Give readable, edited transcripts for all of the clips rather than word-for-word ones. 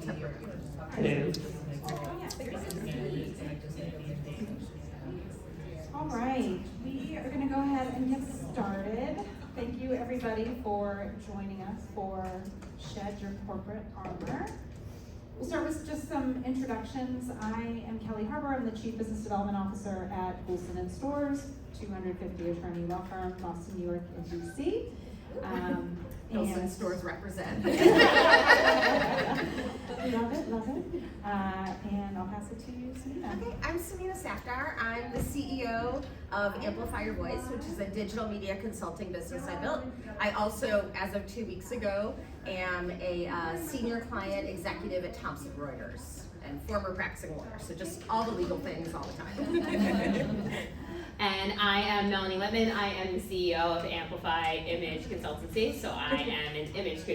temporary. Hello. All right, we are going to go ahead and get started. Thank you everybody for joining us for Shed Your Corporate Armor. We'll start with just some introductions. I am Kelly Harbour. I'm the Chief Business Development Officer at Coulson & Storrs, 250 attorney law firm, Boston, New York, and DC. Coulson & Storrs represent. Love it. And I'll pass it to you, Samina. Okay, I'm Samina Safdar. I'm the CEO of Amplify Your Voice, which is a digital media consulting business I built. I also, as of 2 weeks ago, am a senior client executive at Thomson Reuters and former practicing lawyer, so just all the legal things all the time. And I am Melanie Whitman. I am the CEO of Amplify Image Consultancy. So I am an image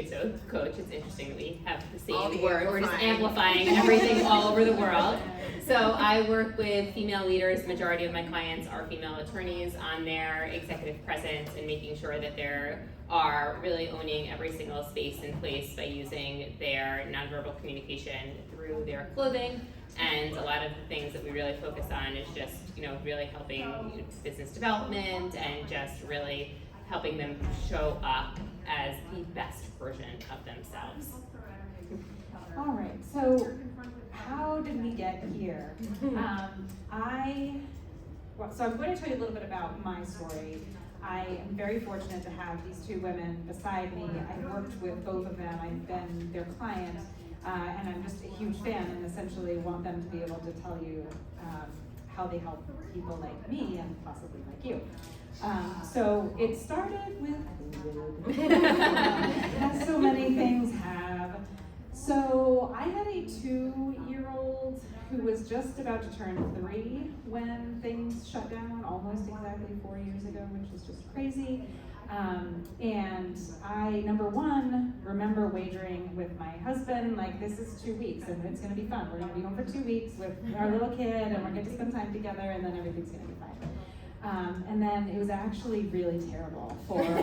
coach. It's interesting that we have the same word. We're just amplifying everything all over the world. So I work with female leaders. The majority of my clients are female attorneys on their executive presence and making sure that they are really owning every single space and place by using their nonverbal communication through their clothing. And a lot of the things that we really focus on is just, really helping business development and just really helping them show up as the best version of themselves. All right, so how did we get here? So I'm going to tell you a little bit about my story. I am very fortunate to have these two women beside me. I've worked with both of them. I've been their client. And I'm just a huge fan and essentially want them to be able to tell you how they help people like me and possibly like you. So it started with as so many things have. So I had a 2-year-old who was just about to turn 3 when things shut down, almost exactly 4 years ago, which is just crazy. And I, number one, remember wagering with my husband, like, this is 2 weeks and it's gonna be fun. We're gonna be home for 2 weeks with our little kid and we're going to spend time together and then everything's gonna be fine. And then it was actually really terrible for a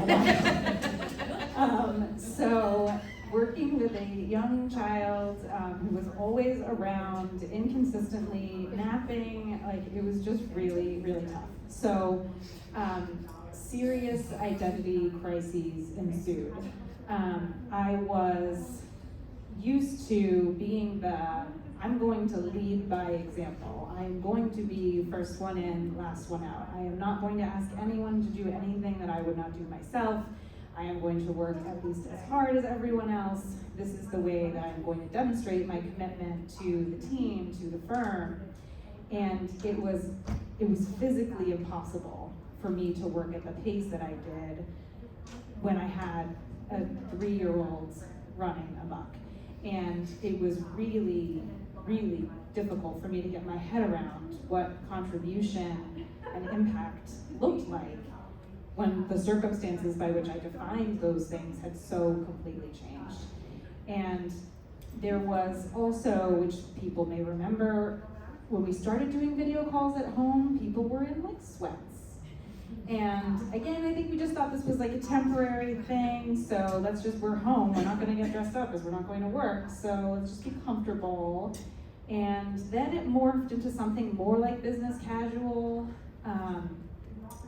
while. So working with a young child who was always around, inconsistently napping, like, it was just really, really tough. So serious identity crises ensued. I was used to being I'm going to lead by example. I'm going to be first one in, last one out. I am not going to ask anyone to do anything that I would not do myself. I am going to work at least as hard as everyone else. This is the way that I'm going to demonstrate my commitment to the team, to the firm. And it was physically impossible for me to work at the pace that I did when I had a 3-year-old running amok. And it was really, really difficult for me to get my head around what contribution and impact looked like when the circumstances by which I defined those things had so completely changed. And there was also, which people may remember, when we started doing video calls at home, people were in like sweats. And again, I think we just thought this was like a temporary thing, so we're home, we're not gonna get dressed up because we're not going to work, so let's just be comfortable. And then it morphed into something more like business casual.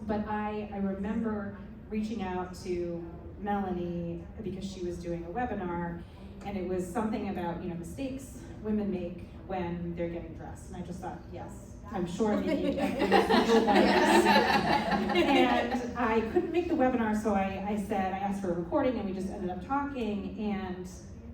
But I remember reaching out to Melanie because she was doing a webinar, and it was something about mistakes women make when they're getting dressed. And I just thought, yes, I'm sure maybe and I couldn't make the webinar, so I asked for a recording, and we just ended up talking. And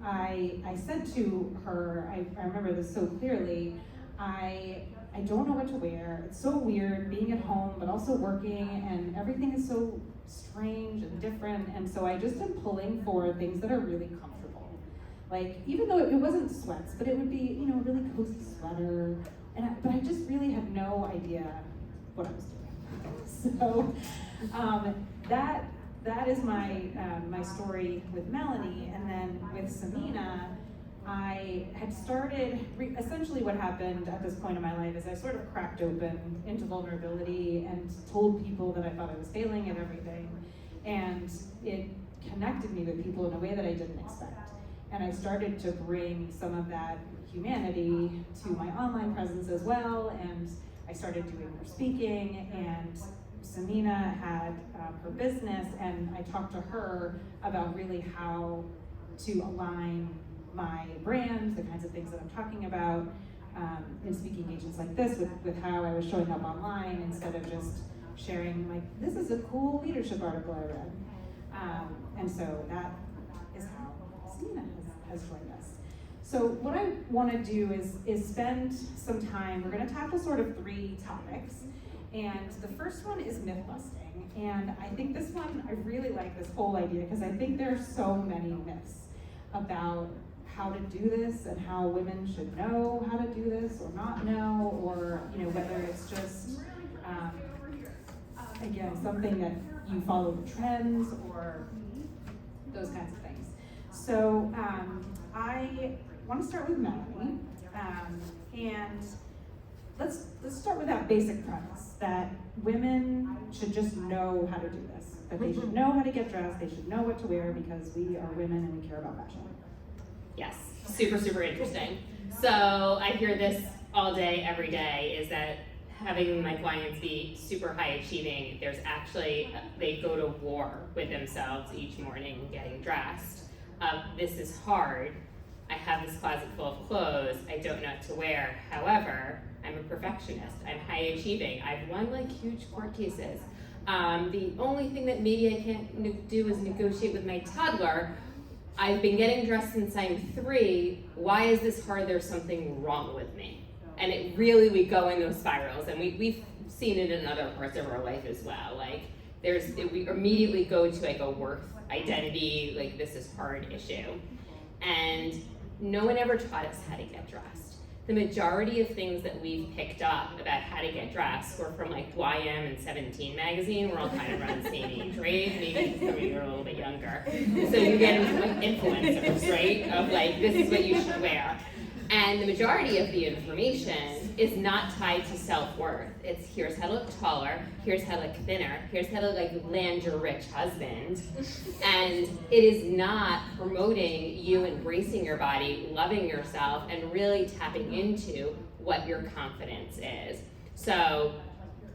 I said to her, I remember this so clearly, I don't know what to wear. It's so weird being at home, but also working, and everything is so strange and different. And so I just am pulling for things that are really comfortable. Like, even though it wasn't sweats, but it would be, a really cozy sweater. But I just really had no idea what I was doing. So that is my story with Melanie. And then with Samina, I had started, essentially what happened at this point in my life is I sort of cracked open into vulnerability and told people that I thought I was failing at everything. And it connected me with people in a way that I didn't expect. and I started to bring some of that humanity to my online presence as well, and I started doing more speaking, and Samina had her business, and I talked to her about really how to align my brand, the kinds of things that I'm talking about, in speaking engagements like this with how I was showing up online instead of just sharing like, this is a cool leadership article I read. And so that is how Samina has joined us. So what I want to do is spend some time, we're going to tackle sort of 3 topics. And the first one is myth busting. And I think this one, I really like this whole idea because I think there are so many myths about how to do this and how women should know how to do this or not know, or whether it's just again something that you follow the trends or those kinds of things. So I want to start with Melanie, and let's start with that basic premise that women should just know how to do this, that they should know how to get dressed, they should know what to wear because we are women and we care about fashion. Yes, super, super interesting. So I hear this all day, every day, is that having my clients be super high achieving, there's actually, they go to war with themselves each morning getting dressed. This is hard. I have this closet full of clothes. I don't know what to wear. However, I'm a perfectionist. I'm high achieving. I've won like huge court cases. The only thing that maybe I can't do is negotiate with my toddler. I've been getting dressed since I'm 3. Why is this hard? There's something wrong with me. And it really, we go in those spirals, and we've seen it in other parts of our life as well. Like we immediately go to like a worth identity, like this is hard issue. And no one ever taught us how to get dressed. The majority of things that we've picked up about how to get dressed were from like YM and 17 magazine. We're all kind of around the same age, right? Maybe some of you are a little bit younger. So you get into like influencers, right? Of like, this is what you should wear. And the majority of the information is not tied to self-worth. It's here's how to look taller, here's how to look thinner, here's how to like land your rich husband. And it is not promoting you embracing your body, loving yourself, and really tapping into what your confidence is. So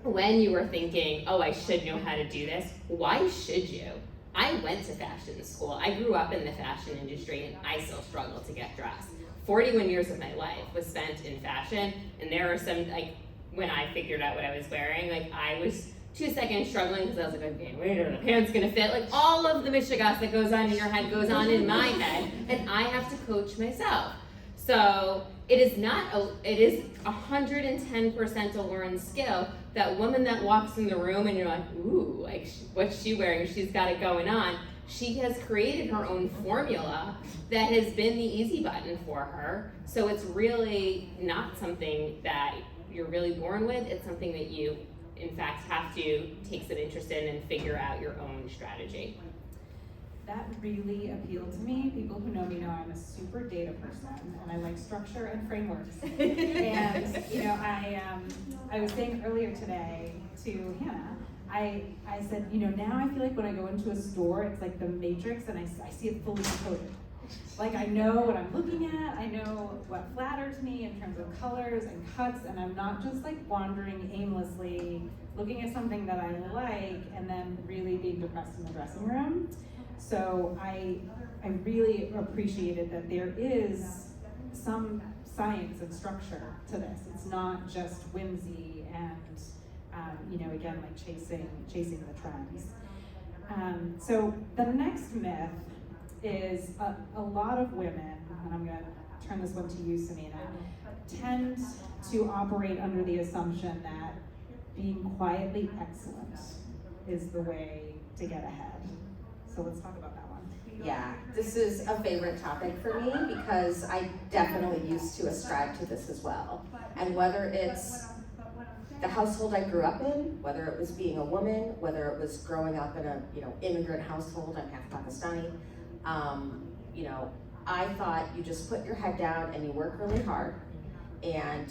when you were thinking, oh, I should know how to do this, why should you? I went to fashion school. I grew up in the fashion industry, and I still struggle to get dressed. 41 years of my life was spent in fashion, and there are some, like, when I figured out what I was wearing, like, I was 2 seconds struggling because I was like, okay, wait, are the pants gonna fit? Like, all of the mishigas that goes on in your head goes on in my head, and I have to coach myself. So it is 110% a learned skill. That woman that walks in the room and you're like, ooh, like, what's she wearing? She's got it going on. She has created her own formula that has been the easy button for her. So it's really not something that you're really born with. It's something that you, in fact, have to take some interest in and figure out your own strategy. That really appealed to me. People who know me know I'm a super data person, and I like structure and frameworks. And I was saying earlier today to Hannah, I said, now I feel like when I go into a store, it's like the Matrix, and I see it fully encoded. Like, I know what I'm looking at, I know what flatters me in terms of colors and cuts, and I'm not just like wandering aimlessly, looking at something that I like, and then really being depressed in the dressing room. So I really appreciated that there is some science and structure to this. It's not just whimsy and again, like chasing the trends. So the next myth is a lot of women, and I'm gonna turn this one to you, Samina, tend to operate under the assumption that being quietly excellent is the way to get ahead. So let's talk about that one. Yeah, this is a favorite topic for me because I definitely used to ascribe to this as well. And whether it's the household I grew up in, whether it was being a woman, whether it was growing up in a immigrant household, I'm half Pakistani, I thought you just put your head down and you work really hard, and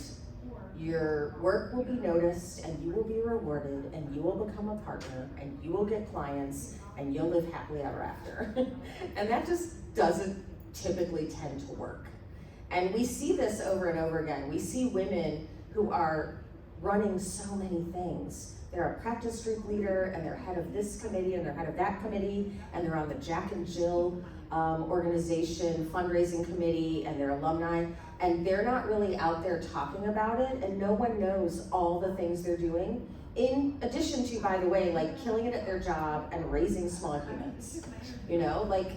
your work will be noticed and you will be rewarded and you will become a partner and you will get clients and you'll live happily ever after. And that just doesn't typically tend to work. And we see this over and over again. We see women who are running so many things. They're a practice group leader, and they're head of this committee, and they're head of that committee, and they're on the Jack and Jill organization fundraising committee, and they're alumni, and they're not really out there talking about it, and no one knows all the things they're doing, in addition to, by the way, like killing it at their job and raising small humans. You know, like,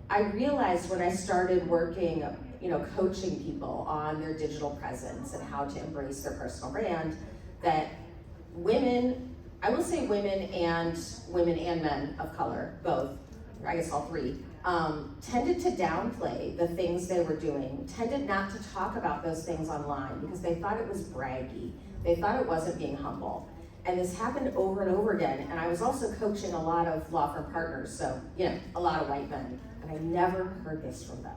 I realized when I started working, coaching people on their digital presence and how to embrace their personal brand, that women, I will say women and men of color, both, I guess all three, tended to downplay the things they were doing, tended not to talk about those things online because they thought it was braggy. They thought it wasn't being humble. And this happened over and over again. And I was also coaching a lot of law firm partners, so, a lot of white men. And I never heard this from them.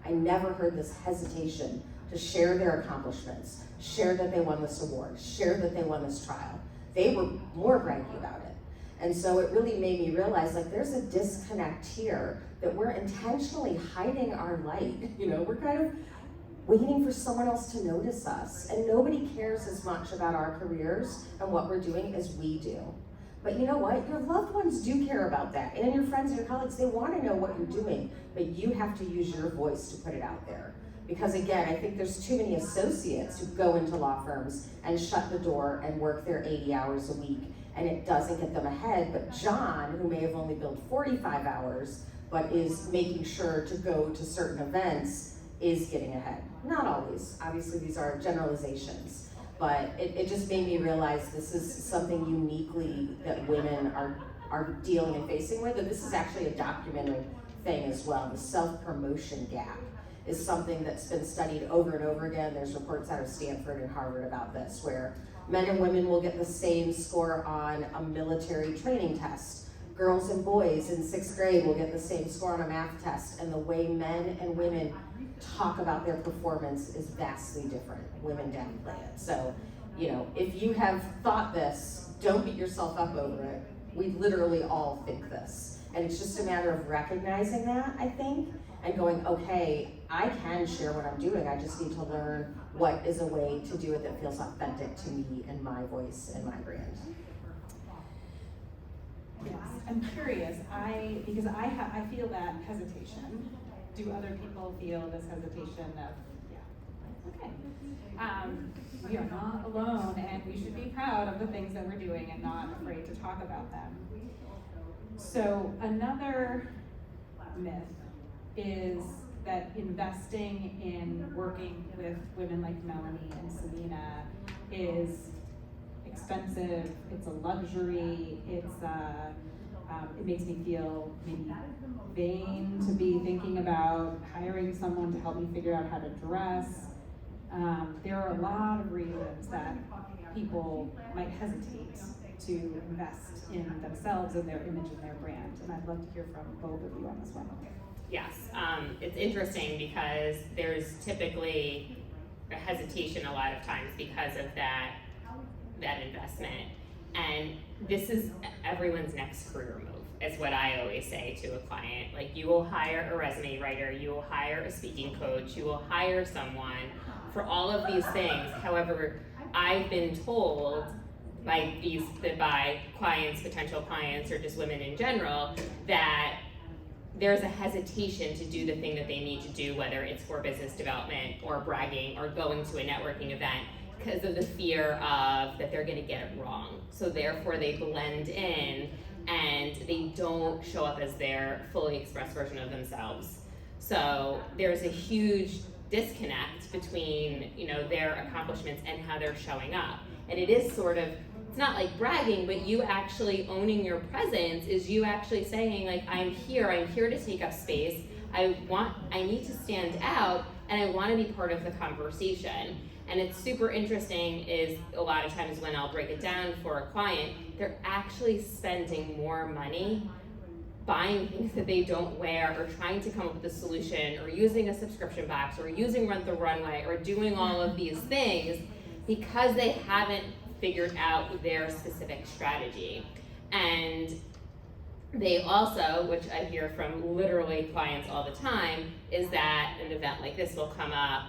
I never heard this hesitation to share their accomplishments, share that they won this award, share that they won this trial. They were more braggy about it. And so it really made me realize, like, there's a disconnect here that we're intentionally hiding our light. We're kind of waiting for someone else to notice us. And nobody cares as much about our careers and what we're doing as we do. But you know what? Your loved ones do care about that. And your friends and your colleagues, they want to know what you're doing, but you have to use your voice to put it out there. Because again, I think there's too many associates who go into law firms and shut the door and work their 80 hours a week, and it doesn't get them ahead. But John, who may have only billed 45 hours, but is making sure to go to certain events, is getting ahead. Not always. Obviously, these are generalizations. But it just made me realize this is something uniquely that women are dealing and facing with, and this is actually a documented thing as well. The self-promotion gap is something that's been studied over and over again. There's reports out of Stanford and Harvard about this, where men and women will get the same score on a military training test. Girls and boys in 6th grade will get the same score on a math test, and the way men and women talk about their performance is vastly different. Women downplay it. So, if you have thought this, don't beat yourself up over it. We literally all think this. And it's just a matter of recognizing that, I think, and going, okay, I can share what I'm doing. I just need to learn what is a way to do it that feels authentic to me and my voice and my brand. Yes, I'm curious, because I feel that hesitation. Do other people feel this hesitation of, okay. We are not alone, and we should be proud of the things that we're doing and not afraid to talk about them. So another myth is that investing in working with women like Melanie and Selena is expensive, it's a luxury, it makes me feel maybe vain to be thinking about hiring someone to help me figure out how to dress. There are a lot of reasons that people might hesitate to invest in themselves and their image and their brand, and I'd love to hear from both of you on this one. Yes, it's interesting because there's typically a hesitation a lot of times because of that investment. And this is everyone's next career move, is what I always say to a client. Like, you will hire a resume writer, you will hire a speaking coach, you will hire someone for all of these things. However, I've been told by clients, potential clients, or just women in general, that there's a hesitation to do the thing that they need to do, whether it's for business development or bragging or going to a networking event, because of the fear of that they're going to get it wrong. So therefore they blend in and they don't show up as their fully expressed version of themselves. So there's a huge disconnect between, their accomplishments and how they're showing up. And it is sort of, it's not like bragging, but you actually owning your presence is you actually saying, like, I'm here to take up space. I need to stand out, and I want to be part of the conversation. And it's super interesting is a lot of times when I'll break it down for a client, they're actually spending more money buying things that they don't wear, or trying to come up with a solution, or using a subscription box, or using Rent the Runway, or doing all of these things because they haven't figured out their specific strategy. And They also, which I hear from literally clients all the time, is that an event like this will come up,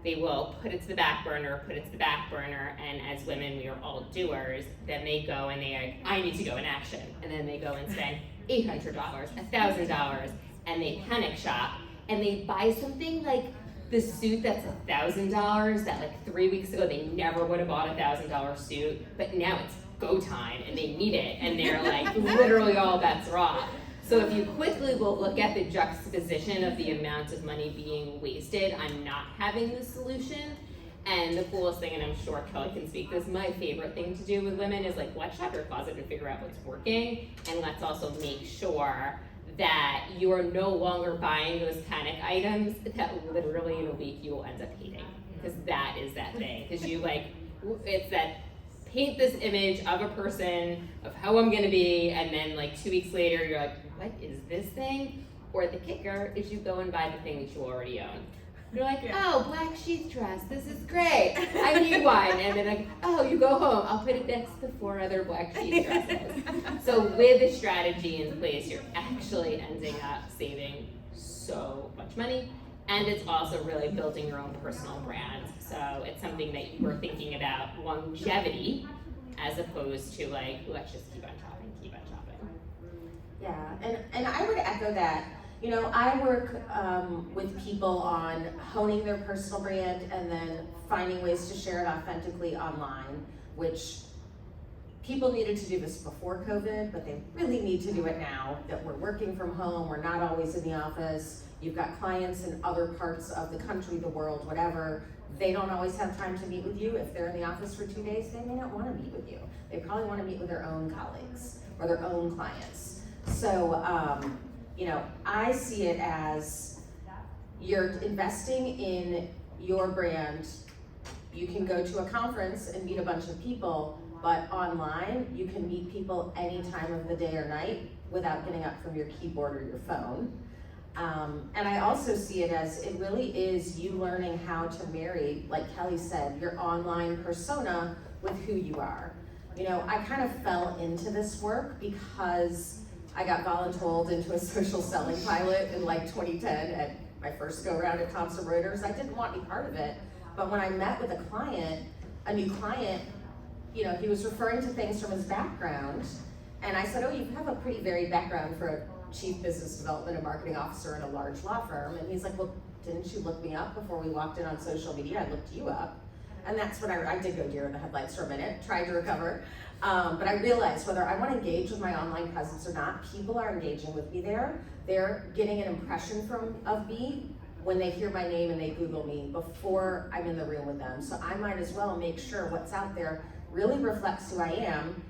they will put it to the back burner, and as women, we are all doers, then they go and they are, I need to go in action, and then they go and spend $800, $1,000, and they panic shop, and they buy something like the suit that's $1,000 that like 3 weeks ago they never would have bought a $1,000 suit, but now it's go time and they need it, and they're like literally all bets are off. So if you quickly will look at the juxtaposition of the amount of money being wasted on not having the solution, and the coolest thing, and I'm sure Kelly can speak this, my favorite thing to do with women is like, let's shop your closet and figure out what's working, and let's also make sure that you are no longer buying those panic items that literally in a week you will end up hating, because that is that thing, because you like, it's that paint this image of a person, of how I'm gonna be, and then like 2 weeks later, you're like, what is this thing? Or the kicker is you go and buy the thing that you already own. You're like, oh, black sheath dress, this is great, I need one. And then like, oh, you go home, I'll put it next to 4 other black sheath dresses. So with a strategy in place, you're actually ending up saving so much money. And it's also really building your own personal brand. So it's something that you were thinking about longevity as opposed to like, let's just keep on shopping. Yeah, and I would echo that. You know, I work with people on honing their personal brand and then finding ways to share it authentically online, which people needed to do this before COVID, but they really need to do it now that we're working from home, we're not always in the office. You've got clients in other parts of the country, the world, whatever. They don't always have time to meet with you. If they're in the office for 2 days, they may not want to meet with you. They probably want to meet with their own colleagues or their own clients. So, you know, I see it as you're investing in your brand. You can go to a conference and meet a bunch of people, but online, you can meet people any time of the day or night without getting up from your keyboard or your phone. And I also see it as it really is you learning how to marry, like Kelly said, your online persona with who you are. You know, I kind of fell into this work because I got voluntold into a social selling pilot in like 2010 at my first go around at Thomson Reuters. I didn't want any part of it, but when I met with a client, a new client, you know, he was referring to things from his background, and I said, oh, you have a pretty varied background for a chief business development and marketing officer in a large law firm. And he's like, well, didn't you look me up before we walked in on social media? I looked you up. And that's when I did go deer in the headlights for a minute, tried to recover. But I realized whether I want to engage with my online presence or not, people are engaging with me there. They're getting an impression of me when they hear my name and they Google me before I'm in the room with them. So I might as well make sure what's out there really reflects who I am.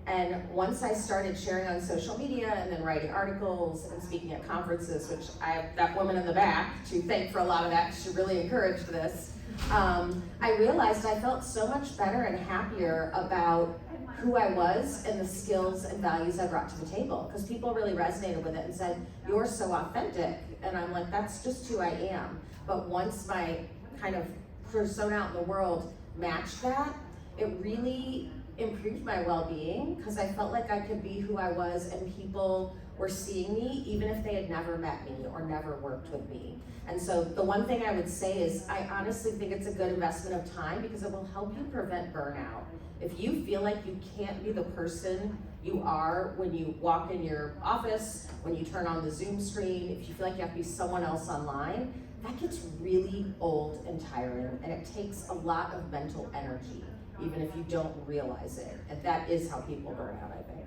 And once I started sharing on social media and then writing articles and speaking at conferences, which I have that woman in the back to thank for a lot of that, she really encouraged this. I realized I felt so much better and happier about who I was and the skills and values I brought to the table, because people really resonated with it and said, you're so authentic. And I'm like, that's just who I am. But once my kind of persona out in the world matched that, it really improved my well-being, because I felt like I could be who I was and people were seeing me even if they had never met me or never worked with me. And so the one thing I would say is I honestly think it's a good investment of time because it will help you prevent burnout. If you feel like you can't be the person you are when you walk in your office, when you turn on the Zoom screen, if you feel like you have to be someone else online, that gets really old and tiring, and it takes a lot of mental energy, even if you don't realize it. And that is how people burn out, I think.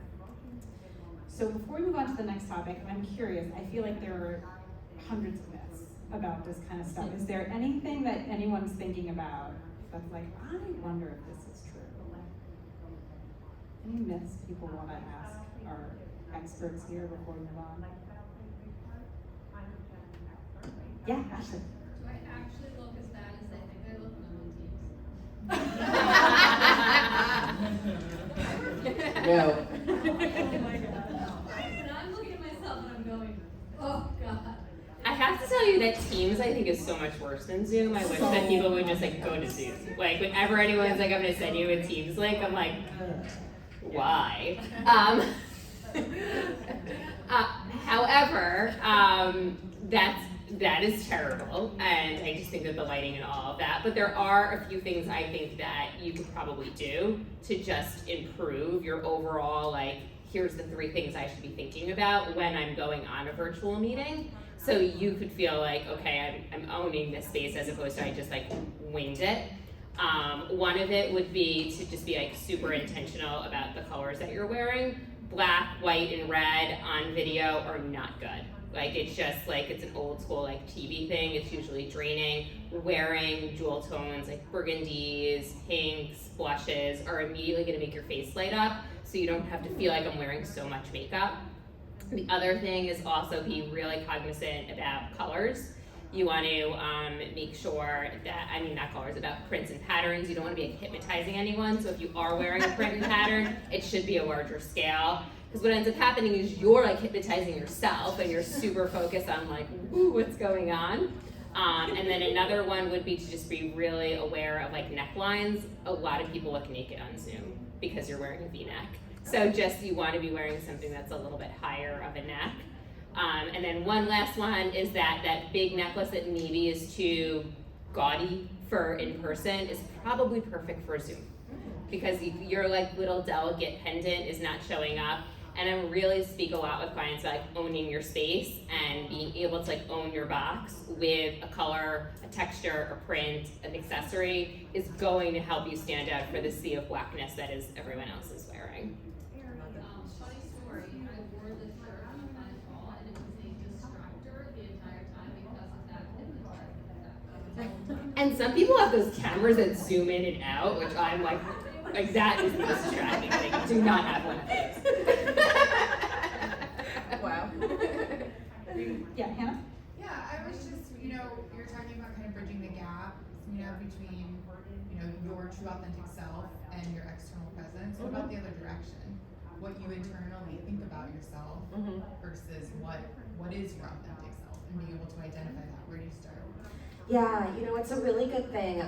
So before we move on to the next topic, I'm curious, I feel like there are hundreds of myths about this kind of stuff. Is there anything that anyone's thinking about that's like, I wonder if this is true? Any myths people want to ask our experts here before we move on? Yeah, Ashley. Do I actually look as bad as they think I look when I'm on Teams? No. Oh my god. When I'm looking at myself and I'm going, oh god. I have to tell you that Teams, I think, is so much worse than Zoom. I wish that people would just like go to Zoom. Like whenever anyone's like, I'm gonna send you a Teams link, I'm like, why? However, that is terrible, and I just think that the lighting and all of that. But there are a few things I think that you could probably do to just improve your overall, like, here's the 3 things I should be thinking about when I'm going on a virtual meeting. So you could feel like, okay, I'm owning this space as opposed to I just like winged it. One of it would be to just be like super intentional about the colors that you're wearing. Black, white, and red on video are not good. Like it's just like, it's an old school like TV thing. It's usually draining. Wearing jewel tones like burgundies, pinks, blushes are immediately gonna make your face light up, so you don't have to feel like I'm wearing so much makeup. The other thing is also be really cognizant about colors. You want to make sure that, not colors, about prints and patterns. You don't want to be like, hypnotizing anyone, so if you are wearing a print and pattern, it should be a larger scale. Because what ends up happening is you're like hypnotizing yourself and you're super focused on like, ooh, what's going on? And then another one would be to just be really aware of like necklines. A lot of people look naked on Zoom because you're wearing a V-neck. So just, you want to be wearing something that's a little bit higher of a neck. And then one last one is that big necklace that maybe is too gaudy for in person is probably perfect for Zoom. Because your like little delicate pendant is not showing up. And I really speak a lot with clients about like owning your space and being able to like own your box with a color, a texture, a print, an accessory is going to help you stand out for the sea of blackness that is everyone else is wearing. Funny story, I wore this shirt on my fall and it was a distractor the entire time because of that hypnotizing. And some people have those cameras that zoom in and out, which I'm like that is the most distracting thing. Do not have one of those. Wow. Yeah, Hannah? Yeah, I was just, you're talking about kind of bridging the gap, between, your true authentic self and your external presence. What about the other direction? What you internally think about yourself versus what is your authentic self, and being able to identify that. Where do you start? Yeah, it's a really good thing.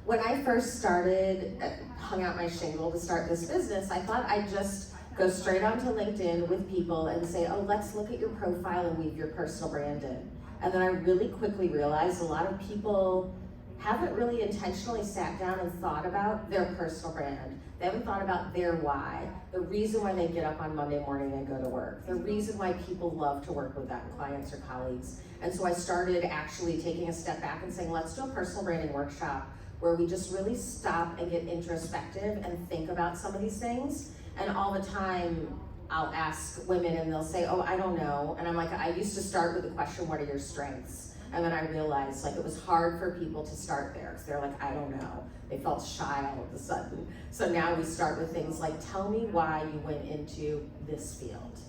When I first started, hung out my shingle to start this business, I thought I'd just go straight onto LinkedIn with people and say, oh, let's look at your profile and weave your personal brand in. And then I really quickly realized a lot of people haven't really intentionally sat down and thought about their personal brand. They haven't thought about their why, the reason why they get up on Monday morning and go to work, the reason why people love to work with them, clients or colleagues. And so I started actually taking a step back and saying, let's do a personal branding workshop where we just really stop and get introspective and think about some of these things. And all the time, I'll ask women and they'll say, oh, I don't know. And I'm like, I used to start with the question, what are your strengths? And then I realized like it was hard for people to start there because they're like, I don't know. They felt shy all of a sudden. So now we start with things like, tell me why you went into this field.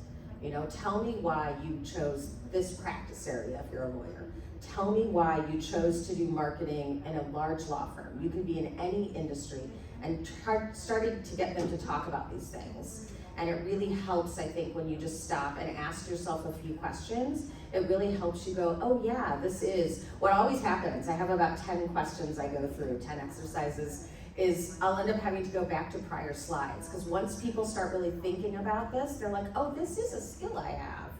Tell me why you chose this practice area if you're a lawyer. Tell me why you chose to do marketing in a large law firm. You can be in any industry, and starting to get them to talk about these things. And it really helps, I think, when you just stop and ask yourself a few questions. It really helps you go, oh yeah, this is what always happens. I have about 10 questions I go through, 10 exercises, is I'll end up having to go back to prior slides. Because once people start really thinking about this, they're like, oh, this is a skill I have.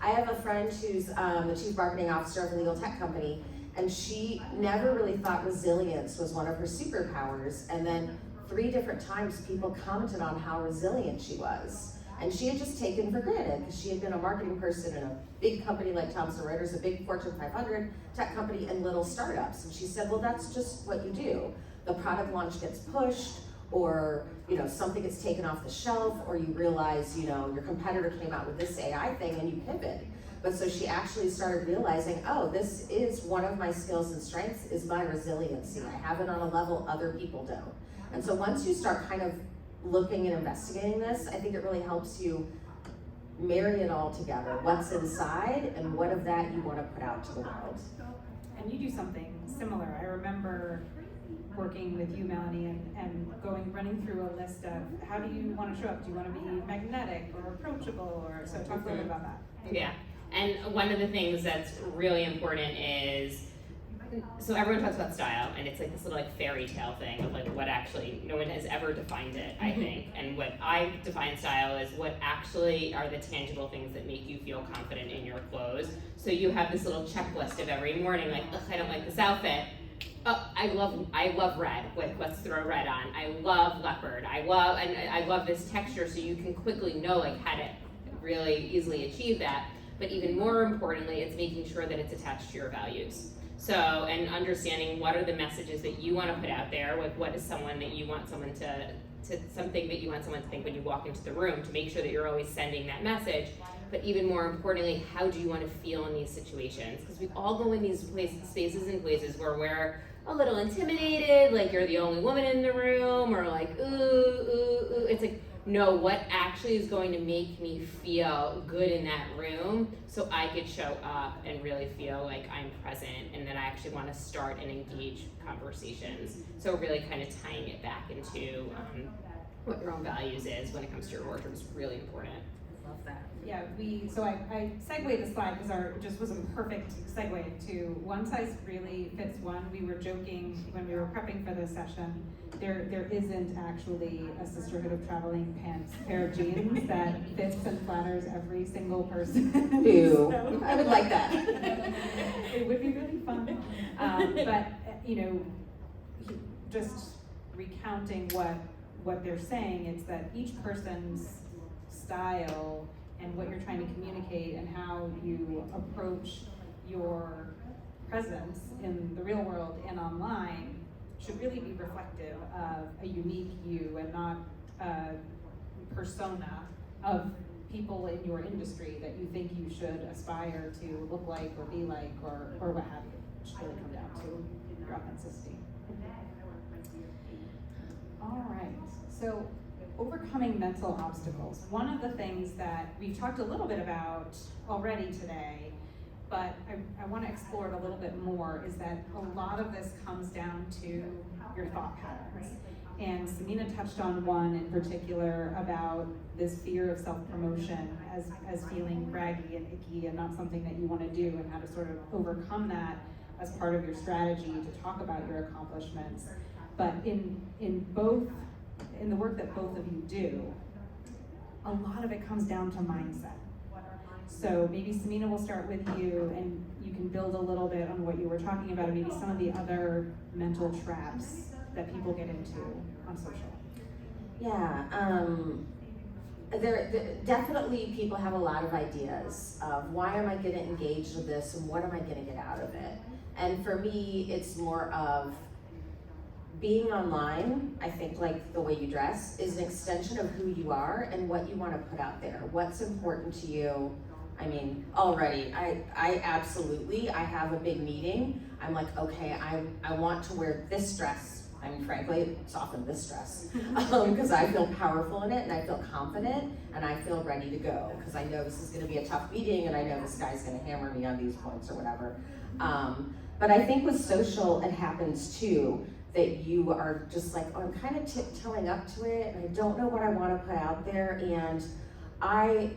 I have a friend who's the chief marketing officer of a legal tech company, and she never really thought resilience was one of her superpowers. And then 3 different times people commented on how resilient she was. And she had just taken for granted because she had been a marketing person in a big company like Thomson Reuters, a big Fortune 500 tech company, and little startups. And she said, well, that's just what you do. The product launch gets pushed, or something gets taken off the shelf, or you realize your competitor came out with this AI thing and you pivot. But so she actually started realizing, oh, this is one of my skills and strengths is my resiliency. I have it on a level other people don't. And so once you start kind of looking and investigating this, I think it really helps you marry it all together. What's inside and what of that you want to put out to the world. And you do something similar. I remember working with you, Melanie, and running through a list of how do you want to show up? Do you want to be magnetic or approachable? So talk a little bit about that. Yeah, and one of the things that's really important is so everyone talks about style, and it's like this little like fairy tale thing of like what actually no one has ever defined it, I think. And what I define style is what actually are the tangible things that make you feel confident in your clothes. So you have this little checklist of every morning, like, ugh, I don't like this outfit. Oh, I love red. Like, let's throw red on. I love leopard. I love this texture. So you can quickly know like how to really easily achieve that. But even more importantly, it's making sure that it's attached to your values. So, and understanding what are the messages that you want to put out there, like what is someone that you want someone to something that you want someone to think when you walk into the room, to make sure that you're always sending that message. But even more importantly, how do you want to feel in these situations? Because we all go in these spaces and places where we're a little intimidated, like you're the only woman in the room, or like, ooh. It's like, no, what actually is going to make me feel good in that room so I could show up and really feel like I'm present and that I actually want to start and engage conversations. So really kind of tying it back into what your own values is when it comes to your wardrobe is really important. Love that. Yeah, so I segued the slide because it just was a perfect segue to one size really fits one. We were joking when we were prepping for this session, there isn't actually a Sisterhood of Traveling Pants pair of jeans that fits and flatters every single person. Ew, So, I would like that. It would be really fun. But, just recounting what they're saying, it's that each person's style and what you're trying to communicate and how you approach your presence in the real world and online should really be reflective of a unique you and not a persona of people in your industry that you think you should aspire to look like or be like or what have you. It should really come down to your authenticity. All right, so overcoming mental obstacles. One of the things that we've talked a little bit about already today, but I want to explore it a little bit more, is that a lot of this comes down to your thought patterns. And Samina touched on one in particular about this fear of self-promotion as feeling braggy and icky and not something that you want to do, and how to sort of overcome that as part of your strategy to talk about your accomplishments. But in the work that both of you do, a lot of it comes down to mindset. So maybe Samina, will start with you, and you can build a little bit on what you were talking about, and maybe some of the other mental traps that people get into on social. Yeah, there definitely people have a lot of ideas of why am I going to engage with this and what am I going to get out of it. And for me, it's more of being online. I think like the way you dress is an extension of who you are and what you want to put out there. What's important to you. I mean, already, I absolutely, I have a big meeting. I'm like, okay, I want to wear this dress. I mean, frankly, it's often this dress because I feel powerful in it and I feel confident and I feel ready to go because I know this is going to be a tough meeting and I know this guy's going to hammer me on these points or whatever. But I think with social, it happens too, that you are just like, oh, I'm kind of tiptoeing up to it and I don't know what I want to put out there, and I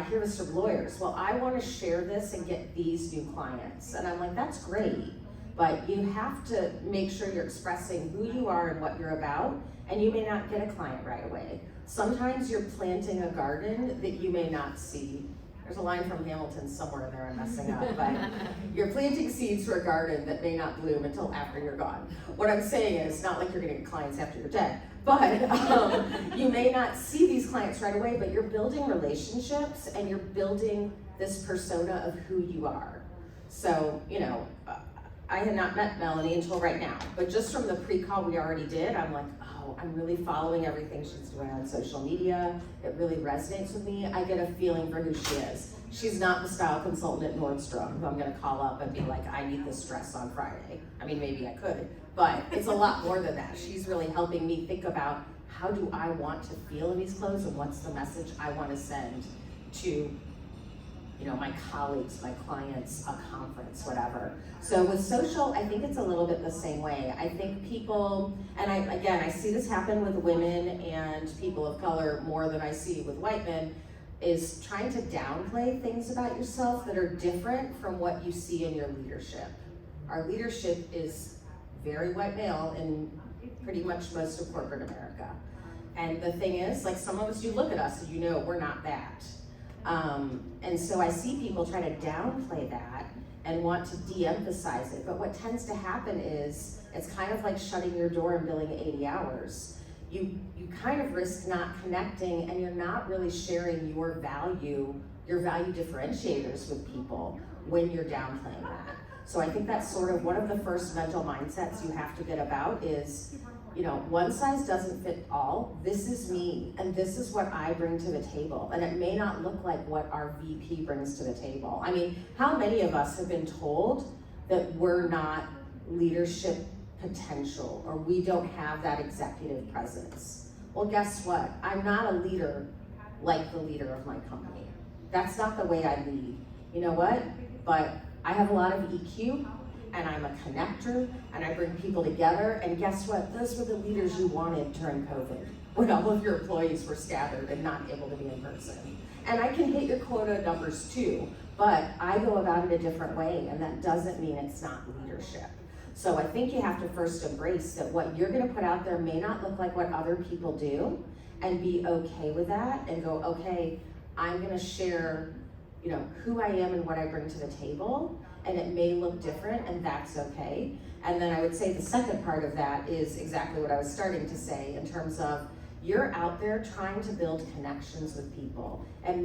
hear this from lawyers, well, I want to share this and get these new clients. And I'm like, that's great, but you have to make sure you're expressing who you are and what you're about, and you may not get a client right away. Sometimes you're planting a garden that you may not see. There's a line from Hamilton somewhere in there I'm messing up, but you're planting seeds for a garden that may not bloom until after you're gone. What I'm saying is, not like you're gonna get clients after you're dead, but you may not see these clients right away, but you're building relationships and you're building this persona of who you are. So, I had not met Melanie until right now, but just from the pre-call we already did, I'm like, oh, I'm really following everything she's doing on social media. It really resonates with me. I get a feeling for who she is. She's not the style consultant at Nordstrom who I'm gonna call up and be like, I need this dress on Friday. I mean, maybe I could, but it's a lot more than that. She's really helping me think about how do I want to feel in these clothes and what's the message I wanna send to my colleagues, my clients, a conference, whatever. So with social, I think it's a little bit the same way. I think people, and I see this happen with women and people of color more than I see with white men, is trying to downplay things about yourself that are different from what you see in your leadership our leadership is very white male in pretty much most of corporate America. And the thing is, like, some of us, you look at us and you know we're not that. And so I see people try to downplay that and want to de-emphasize it. But what tends to happen is, it's kind of like shutting your door and billing 80 hours. You kind of risk not connecting, and you're not really sharing your value differentiators with people when you're downplaying that. So I think that's sort of one of the first mental mindsets you have to get about is, you know, one size doesn't fit all. This is me, and this is what I bring to the table. And it may not look like what our VP brings to the table. I mean, how many of us have been told that we're not leadership potential, or we don't have that executive presence? Well, guess what? I'm not a leader like the leader of my company. That's not the way I lead. You know what? But I have a lot of EQ, and I'm a connector, and I bring people together, and guess what? Those were the leaders you wanted during COVID, when all of your employees were scattered and not able to be in person. And I can hit your quota numbers too, but I go about it a different way, and that doesn't mean it's not leadership. So I think you have to first embrace that what you're gonna put out there may not look like what other people do, and be okay with that, and go, okay, I'm gonna share, you know, who I am and what I bring to the table, and it may look different, and that's okay. And then I would say the second part of that is exactly what I was starting to say, in terms of you're out there trying to build connections with people, and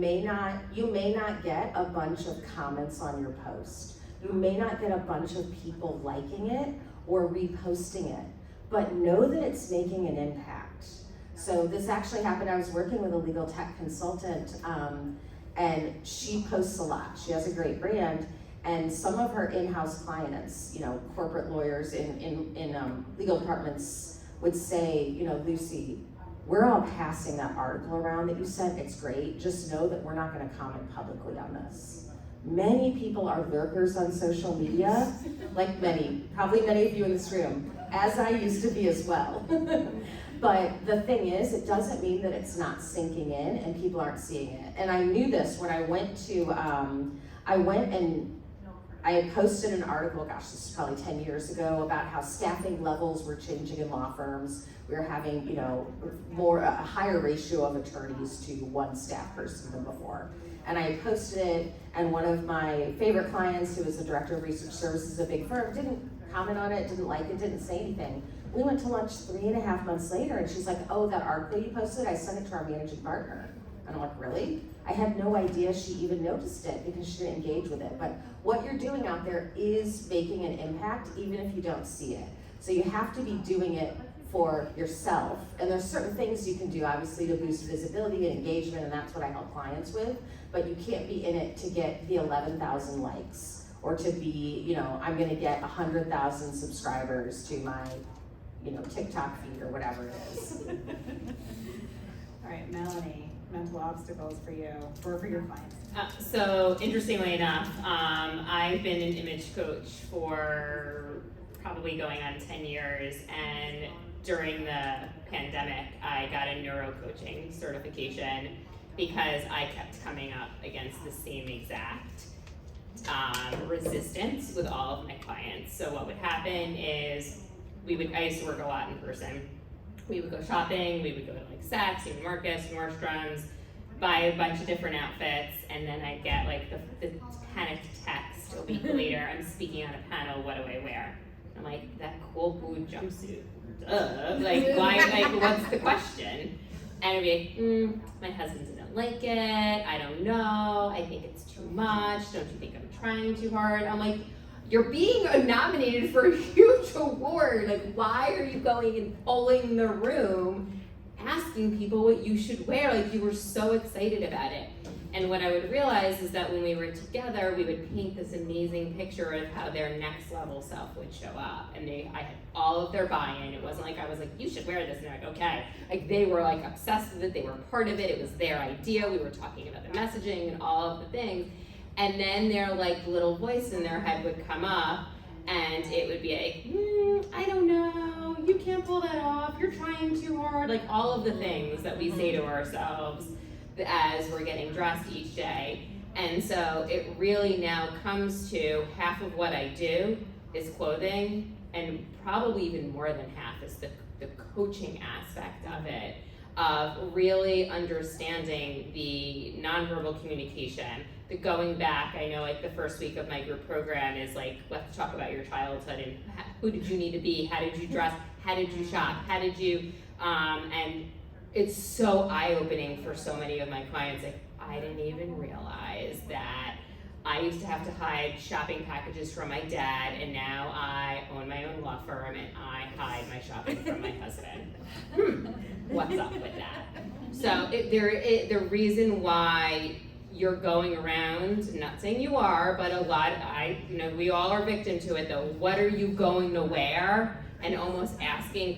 you may not get a bunch of comments on your post. You may not get a bunch of people liking it or reposting it, but know that it's making an impact. So this actually happened. I was working with a legal tech consultant, and she posts a lot. She has a great brand, and some of her in-house clients, you know, corporate lawyers in legal departments would say, you know, Lucy, we're all passing that article around that you sent. It's great. Just know that we're not going to comment publicly on this. Many people are lurkers on social media, like probably many of you in this room, as I used to be as well. But the thing is, it doesn't mean that it's not sinking in and people aren't seeing it. And I knew this when I went to, I had posted an article, gosh, this is probably 10 years ago, about how staffing levels were changing in law firms. We were having, you know, a higher ratio of attorneys to one staff person than before. And I posted it, and one of my favorite clients, who was the director of research services at a big firm, didn't comment on it, didn't like it, didn't say anything. We went to lunch 3.5 months later, and she's like, oh, that article you posted, I sent it to our managing partner. And I'm like, really? I had no idea she even noticed it because she didn't engage with it. But what you're doing out there is making an impact, even if you don't see it. So you have to be doing it for yourself. And there's certain things you can do, obviously, to boost visibility and engagement, and that's what I help clients with. But you can't be in it to get the 11,000 likes, or to be, you know, I'm gonna get 100,000 subscribers to my, you know, TikTok feed or whatever it is. All right, Melanie, mental obstacles for you, or for your clients. So interestingly enough, I've been an image coach for probably going on 10 years, and during the pandemic, I got a neuro coaching certification because I kept coming up against the same exact resistance with all of my clients. So what would happen is I used to work a lot in person. We would go shopping, we would go to like Saks, Neiman Marcus, Nordstrom's, buy a bunch of different outfits, and then I'd get like the panicked text a week later, I'm speaking on a panel, what do I wear? I'm like, that cool blue jumpsuit, duh, like why, like what's the question? And I'd be like, my husband didn't like it, I don't know, I think it's too much, don't you think I'm trying too hard? I'm like, you're being nominated for a huge award, like why are you going and polling the room, asking people what you should wear, like you were so excited about it. And what I would realize is that when we were together, we would paint this amazing picture of how their next level self would show up. And I had all of their buy-in. It wasn't like I was like, you should wear this, and they're like, okay. Like they were like obsessed with it, they were part of it, it was their idea, we were talking about the messaging and all of the things. And then their like little voice in their head would come up, and it would be like, I don't know, you can't pull that off, you're trying too hard. Like all of the things that we say to ourselves as we're getting dressed each day. And so it really now comes to half of what I do is clothing, and probably even more than half is the coaching aspect of it, of really understanding the nonverbal communication, the going back. I know like the first week of my group program is like, let's talk about your childhood and who did you need to be, how did you dress, how did you shop, how did you, and it's so eye-opening for so many of my clients. Like, I didn't even realize that I used to have to hide shopping packages from my dad, and now I own my own law firm and I hide my shopping from my husband. What's up with that? So the reason why you're going around, not saying you are, but we all are victim to it though. What are you going to wear? And almost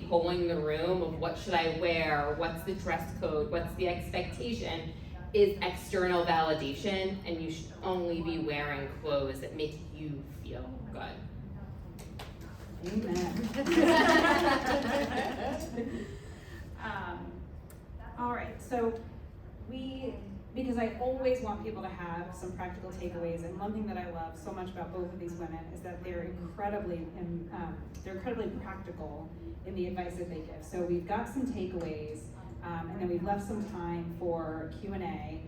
pulling the room of what should I wear? What's the dress code? What's the expectation? Is external validation, and you should only be wearing clothes that make you feel good. Amen. All right, so because I always want people to have some practical takeaways, and one thing that I love so much about both of these women is that they're incredibly practical in the advice that they give. So we've got some takeaways, and then we've left some time for Q&A.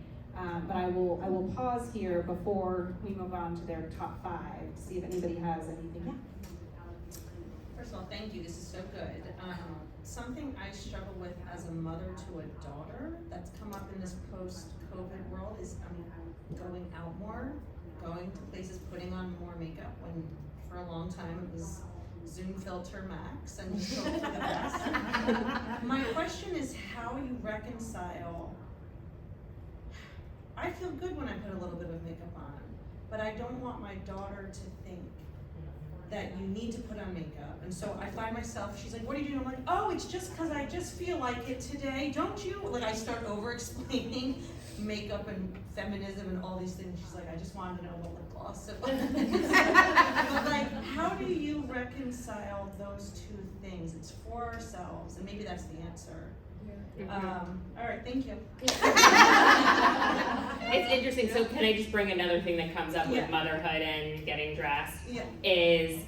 But I will pause here before we move on to their top 5 to see if anybody has anything. Yeah. First of all, thank you, this is so good. Something I struggle with as a mother to a daughter that's come up in this post-COVID world is going out more, going to places, putting on more makeup, when for a long time it was Zoom filter max and just hope for the best. My question is how you reconcile, I feel good when I put a little bit of makeup on, but I don't want my daughter to think that you need to put on makeup. And so I find myself, she's like, what are you doing? I'm like, oh, it's just because I just feel like it today, don't you? Like I start over explaining makeup and feminism and all these things. She's like, I just wanted to know what lip gloss it was. But like, how do you reconcile those two things? It's for ourselves, and maybe that's the answer. All right, thank you. It's interesting. So can I just bring another thing that comes up with motherhood and getting dressed? Yeah. Is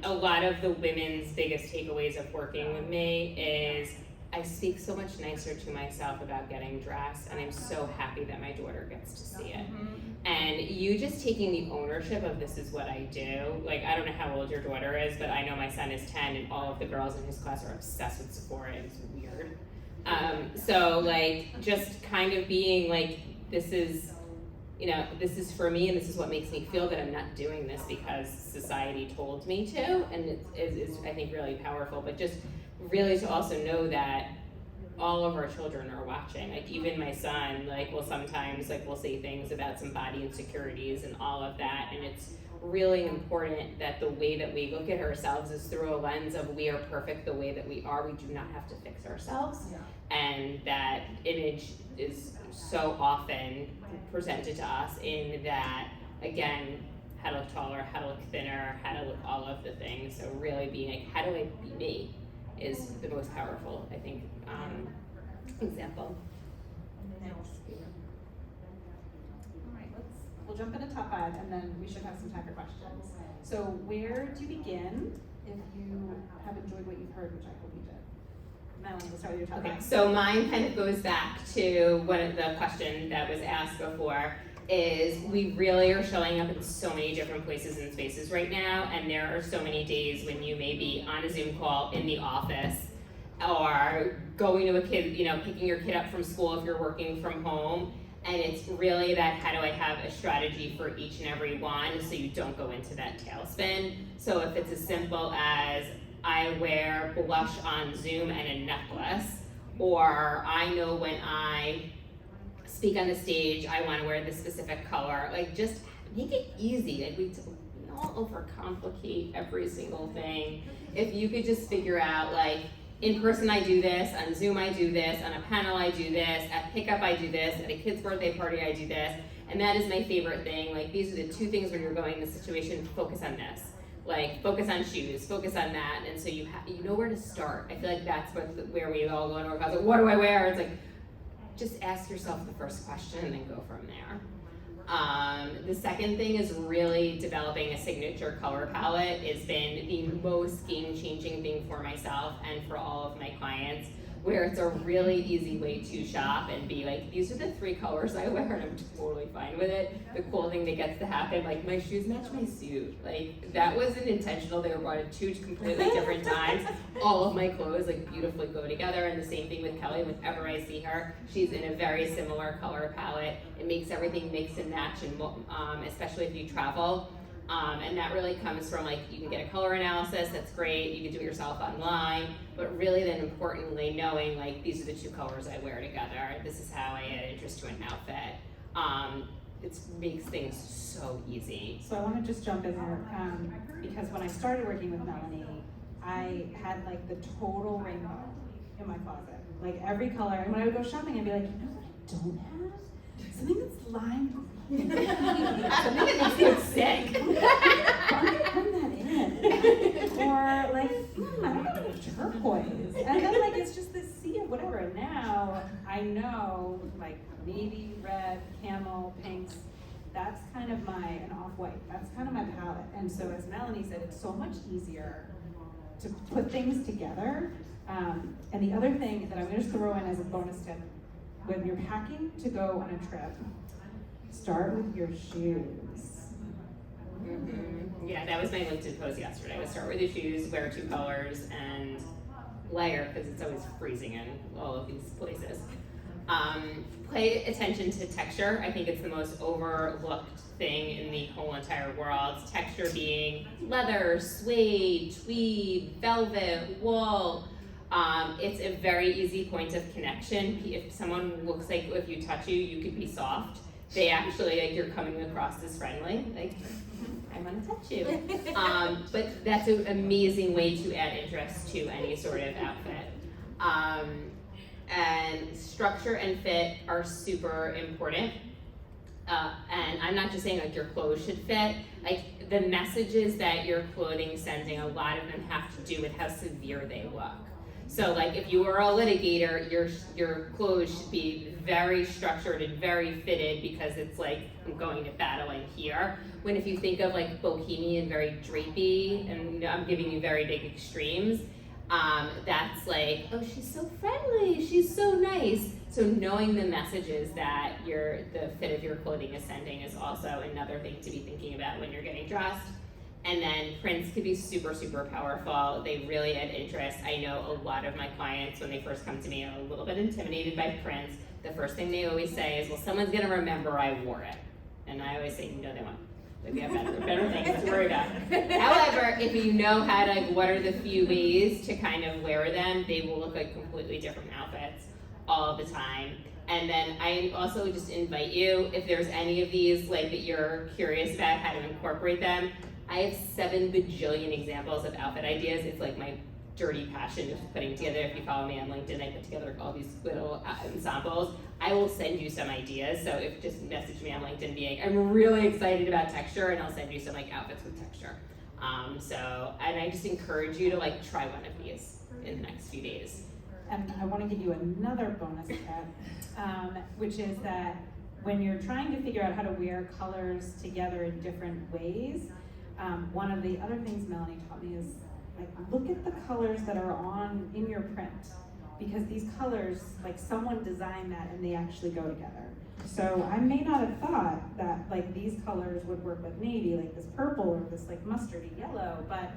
a lot of the women's biggest takeaways of working with me is I speak so much nicer to myself about getting dressed, and I'm so happy that my daughter gets to see it. And you just taking the ownership of this is what I do. Like, I don't know how old your daughter is, but I know my son is 10 and all of the girls in his class are obsessed with Sephora, and it's weird. So like, just kind of being like, this is for me, and this is what makes me feel that I'm not doing this because society told me to, and it is I think really powerful, but just really to also know that all of our children are watching. Like even my son, like will sometimes like we'll say things about some body insecurities and all of that, and it's really important that the way that we look at ourselves is through a lens of we are perfect the way that we are. We do not have to fix ourselves. And that image is so often presented to us in that, again, how to look taller, how to look thinner, how to look all of the things. So really being like, how do I be me is the most powerful, I think, example. Thanks. All right, we'll jump into top 5, and then we should have some time for questions. So where do you begin if you have enjoyed what you've heard, which I hope you did? Melanie, we'll start with your top 5. So mine kind of goes back to one of the question that was asked before, is we really are showing up in so many different places and spaces right now, and there are so many days when you may be on a Zoom call in the office, or going to a kid, picking your kid up from school if you're working from home, and it's really that how do I have a strategy for each and every one so you don't go into that tailspin. So if it's as simple as I wear blush on Zoom and a necklace, or I know when I speak on the stage, I want to wear this specific color. Like, just make it easy. Like, we don't overcomplicate every single thing. If you could just figure out, like, in person I do this, on Zoom I do this, on a panel I do this, at pickup I do this, at a kid's birthday party I do this, and that is my favorite thing. Like, these are the two things when you're going in this situation, focus on this. Like, focus on shoes, focus on that, and so you know where to start. I feel like that's where we all go into our closet. What do I wear? It's like, just ask yourself the first question and then go from there. The second thing is really developing a signature color palette has been the most game-changing thing for myself and for all of my clients, where it's a really easy way to shop and be like, these are the 3 colors I wear and I'm totally fine with it. The cool thing that gets to happen, like my shoes match my suit. Like that wasn't intentional, they were bought at 2 completely different times. All of my clothes like beautifully go together, and the same thing with Kelly. Whenever I see her, she's in a very similar color palette. It makes everything mix and match, and especially if you travel. And that really comes from like, you can get a color analysis, that's great, you can do it yourself online, but really then importantly knowing like, these are the 2 colors I wear together, this is how I add interest to an outfit. It makes things so easy. So I wanna just jump in there, because when I started working with Melanie, I had like the total rainbow in my closet, like every color, and when I would go shopping, I'd be like, you know what I don't have? Something that's lime. Something that makes you sick. Bring that in. Or like, I don't know, turquoise. And then like, it's just this sea of whatever. And now I know like navy, red, camel, pinks, that's kind of and off-white, that's kind of my palette. And so as Melanie said, it's so much easier to put things together. And the other thing that I'm gonna just throw in as a bonus tip, when you're packing to go on a trip, start with your shoes. Mm-hmm. Yeah, that was my LinkedIn post yesterday. Was start with your shoes, wear 2 colors, and layer, because it's always freezing in all of these places. Pay attention to texture. I think it's the most overlooked thing in the whole entire world. Texture being leather, suede, tweed, velvet, wool. It's a very easy point of connection. If someone looks like, if you touch you could be soft. They actually, like, you're coming across as friendly, like, I wanna touch you. But that's an amazing way to add interest to any sort of outfit. And structure and fit are super important. And I'm not just saying like your clothes should fit, like the messages that your clothing is sending, a lot of them have to do with how severe they look. So like if you are a litigator, your clothes should be very structured and very fitted, because it's like, I'm going to battle in here. When if you think of like bohemian, very drapey, and I'm giving you very big extremes, that's like, oh, she's so friendly, she's so nice. So knowing the messages that the fit of your clothing is sending is also another thing to be thinking about when you're getting dressed. And then prints can be super, super powerful. They really add interest. I know a lot of my clients, when they first come to me, are a little bit intimidated by prints. The first thing they always say is, well, someone's gonna remember I wore it. And I always say, no, they won't. Like, we have better things to worry about. However, if you know how to, like, what are the few ways to kind of wear them, they will look like completely different outfits all the time. And then I also just invite you, if there's any of these like that you're curious about how to incorporate them, I have 7 bajillion examples of outfit ideas. It's like my dirty passion of putting together. If you follow me on LinkedIn, I put together all these little ensembles. I will send you some ideas. So if just message me on LinkedIn being, I'm really excited about texture, and I'll send you some like outfits with texture. And I just encourage you to like try one of these in the next few days. And I want to give you another bonus tip, which is that when you're trying to figure out how to wear colors together in different ways, one of the other things Melanie taught me is like, look at the colors that are in your print, because these colors, like someone designed that and they actually go together. So I may not have thought that like these colors would work with navy, like this purple or this like mustardy yellow, but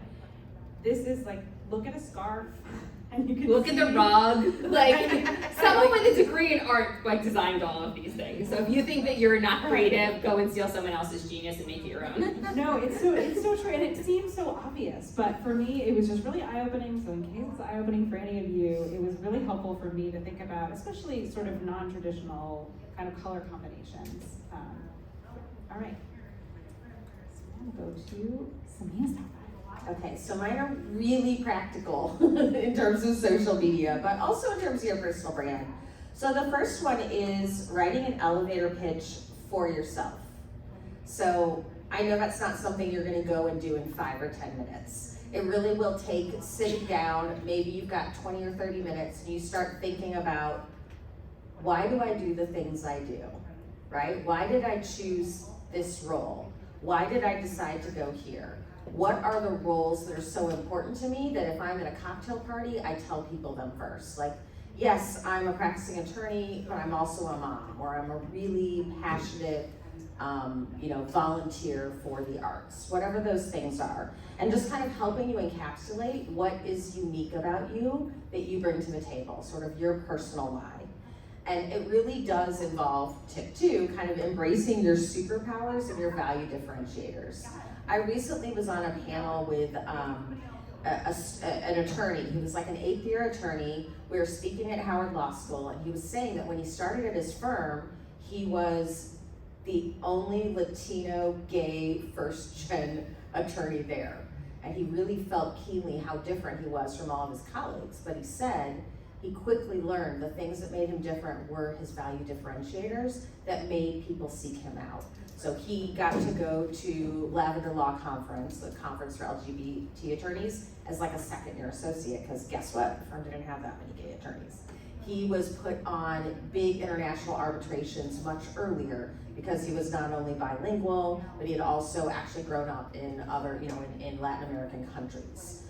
this is like, look at a scarf and you can look see, at the rug. Like someone with a degree in art like designed all of these things. So if you think that you're not creative, go and steal someone else's genius and make it your own. No, it's so true, and it seems so obvious, but for me, it was just really eye-opening. So in case it's eye-opening for any of you, it was really helpful for me to think about, especially sort of non-traditional kind of color combinations. All right, so I'm gonna go to Samia's top 5. Okay, so mine are really practical in terms of social media, but also in terms of your personal brand. So the first one is writing an elevator pitch for yourself. So I know that's not something you're gonna go and do in 5 or 10 minutes. It really will take sitting down, maybe you've got 20 or 30 minutes, and you start thinking about, why do I do the things I do? right? Why did I choose this role? Why did I decide to go here? What are the roles that are so important to me that if I'm at a cocktail party, I tell people them first? Like, yes, I'm a practicing attorney, but I'm also a mom, or I'm a really passionate, volunteer for the arts, whatever those things are. And just kind of helping you encapsulate what is unique about you that you bring to the table, sort of your personal why. And it really does involve, tip 2, kind of embracing your superpowers and your value differentiators. I recently was on a panel with an attorney. He was like an 8th-year attorney. We were speaking at Howard Law School, and he was saying that when he started at his firm, he was the only Latino gay first-gen attorney there. And he really felt keenly how different he was from all of his colleagues. But he said he quickly learned the things that made him different were his value differentiators that made people seek him out. So he got to go to Lavender Law Conference, the conference for LGBT attorneys, as like a 2nd-year associate, because guess what? The firm didn't have that many gay attorneys. He was put on big international arbitrations much earlier because he was not only bilingual, but he had also actually grown up in other, in Latin American countries.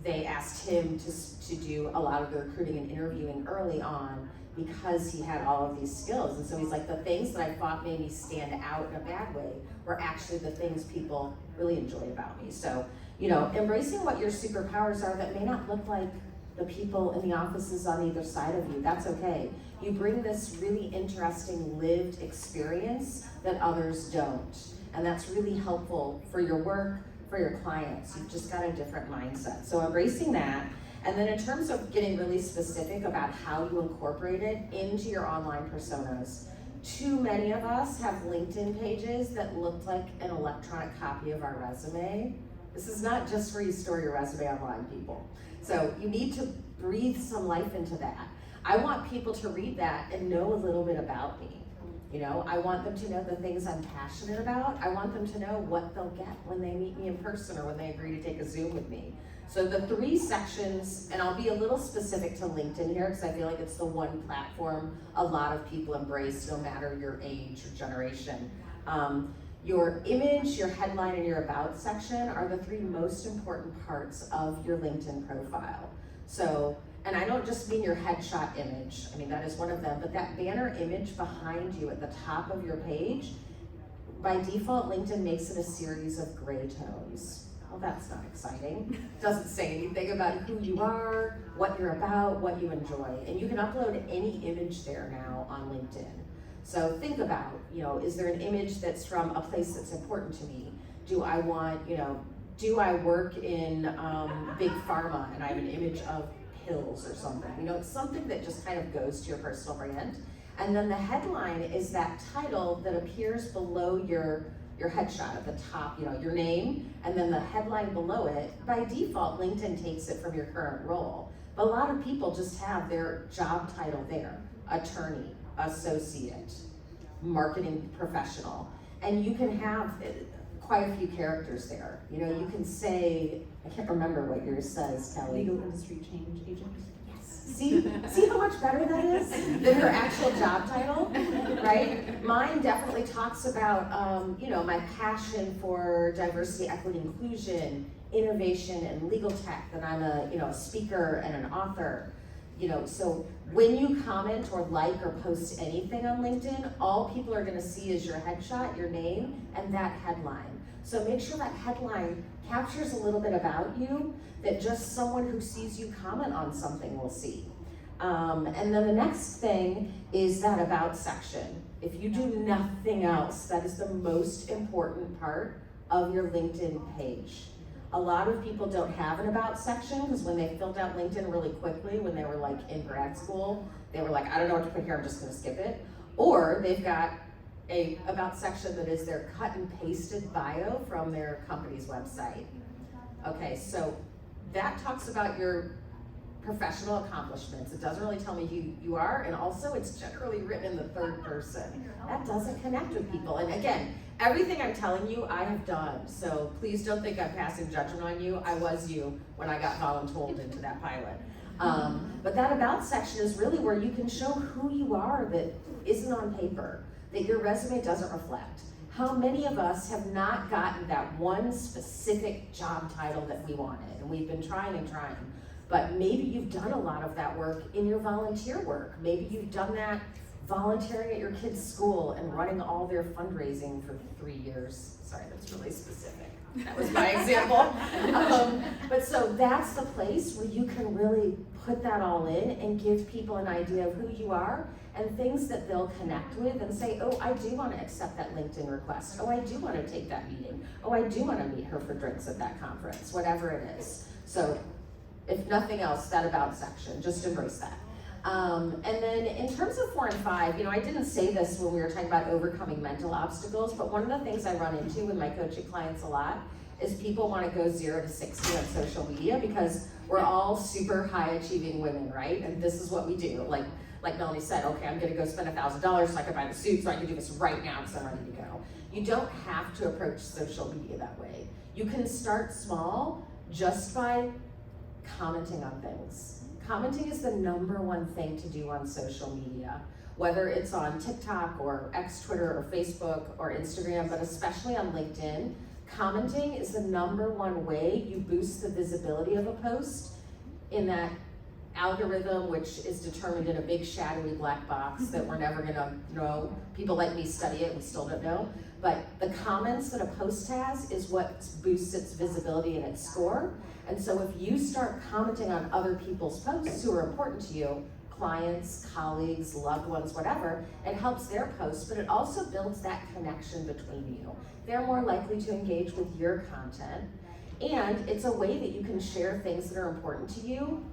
They asked him to do a lot of the recruiting and interviewing early on because he had all of these skills. And so he's like, the things that I thought made me stand out in a bad way were actually the things people really enjoyed about me. So, embracing what your superpowers are that may not look like the people in the offices on either side of you, that's okay. You bring this really interesting lived experience that others don't. And that's really helpful for your work, for your clients. You've just got a different mindset. So embracing that. And then in terms of getting really specific about how you incorporate it into your online personas, too many of us have LinkedIn pages that look like an electronic copy of our resume. This is not just where you store your resume online, people. So you need to breathe some life into that. I want people to read that and know a little bit about me. I want them to know the things I'm passionate about. I want them to know what they'll get when they meet me in person or when they agree to take a Zoom with me. So the 3 sections, and I'll be a little specific to LinkedIn here because I feel like it's the one platform a lot of people embrace no matter your age or generation. Your image, your headline, and your about section are the 3 most important parts of your LinkedIn profile. So, and I don't just mean your headshot image, that is one of them, but that banner image behind you at the top of your page, by default, LinkedIn makes it a series of gray tones. Well, that's not exciting. Doesn't say anything about who you are, what you're about, what you enjoy. And you can upload any image there now on LinkedIn. So think about, is there an image that's from a place that's important to me? Do I want, do I work in big pharma and I have an image of pills or something? It's something that just kind of goes to your personal brand. And then the headline is that title that appears below your headshot at the top, your name, and then the headline below it. By default, LinkedIn takes it from your current role. But a lot of people just have their job title there: attorney, associate, marketing professional. And you can have quite a few characters there. You can say, I can't remember what yours says, Kelly. Legal industry change agent. See how much better that is than her actual job title, right? Mine definitely talks about, my passion for diversity, equity, inclusion, innovation, and legal tech, that I'm a speaker and an author. So when you comment or like or post anything on LinkedIn, all people are gonna see is your headshot, your name, and that headline. So make sure that headline captures a little bit about you that just someone who sees you comment on something will see. And then the next thing is that about section. If you do nothing else, that is the most important part of your LinkedIn page. A lot of people don't have an about section because when they filled out LinkedIn really quickly, when they were like in grad school, they were like, I don't know what to put here, I'm just gonna skip it. Or they've got a about section that is their cut and pasted bio from their company's website. Okay, so that talks about your professional accomplishments. It doesn't really tell me who you are, and also it's generally written in the 3rd person. That doesn't connect with people. And again, everything I'm telling you, I have done. So please don't think I'm passing judgment on you. I was you when I got voluntold into that pilot. But that about section is really where you can show who you are that isn't on paper, that your resume doesn't reflect. How many of us have not gotten that one specific job title that we wanted? And we've been trying and trying. But maybe you've done a lot of that work in your volunteer work. Maybe you've done that volunteering at your kids' school and running all their fundraising for 3 years. Sorry, that's really specific. That was my example. But so that's the place where you can really put that all in and give people an idea of who you are and things that they'll connect with and say, oh, I do want to accept that LinkedIn request. Oh, I do want to take that meeting. Oh, I do want to meet her for drinks at that conference, whatever it is. So if nothing else, that about section, just embrace that. And then in terms of 4 and 5, I didn't say this when we were talking about overcoming mental obstacles, but one of the things I run into with my coaching clients a lot is people want to go 0 to 60 on social media because we're all super high achieving women, right? And this is what we do. Like Melanie said, okay, I'm gonna go spend $1,000 so I can buy the suit so I can do this right now because I'm ready to go. You don't have to approach social media that way. You can start small just by commenting on things. Commenting is the #1 thing to do on social media, whether it's on TikTok or X, Twitter or Facebook or Instagram, but especially on LinkedIn. Commenting is the #1 way you boost the visibility of a post in that algorithm, which is determined in a big shadowy black box that we're never gonna know. People like me study it, we still don't know. But the comments that a post has is what boosts its visibility and its score. And so if you start commenting on other people's posts who are important to you, clients, colleagues, loved ones, whatever, it helps their posts, but it also builds that connection between you. They're more likely to engage with your content. And it's a way that you can share things that are important to you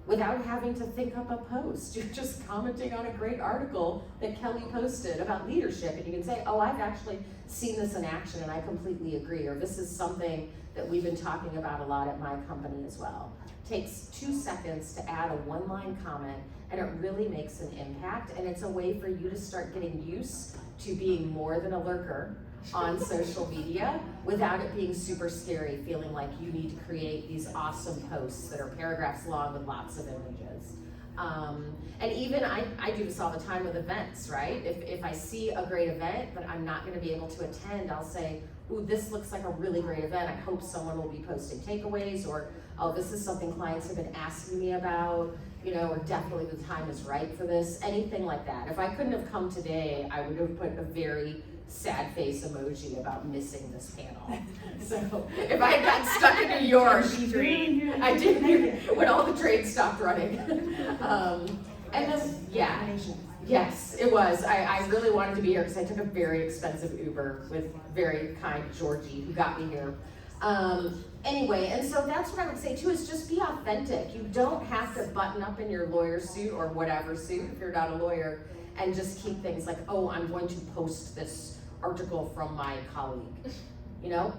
without having to think up a post. You're just commenting on a great article that Kelly posted about leadership, and you can say, oh, I've actually seen this in action and I completely agree, or this is something that we've been talking about a lot at my company as well. It takes 2 seconds to add a 1-line comment, and it really makes an impact, and it's a way for you to start getting used to being more than a lurker on social media without it being super scary, feeling like you need to create these awesome posts that are paragraphs long with lots of images. And even I do this all the time with events, right? If I see a great event but I'm not gonna be able to attend, I'll say, ooh, this looks like a really great event. I hope someone will be posting takeaways, or, oh, this is something clients have been asking me about, or definitely the time is right for this, anything like that. If I couldn't have come today, I would have put a very sad face emoji about missing this panel. So if I had gotten stuck in New York, I did when all the trains stopped running. And then, yeah, yes, it was. I really wanted to be here because I took a very expensive Uber with very kind Georgie who got me here. Anyway, and so that's what I would say too, is just be authentic. You don't have to button up in your lawyer suit or whatever suit if you're not a lawyer and just keep things like, oh, I'm going to post this article from my colleague.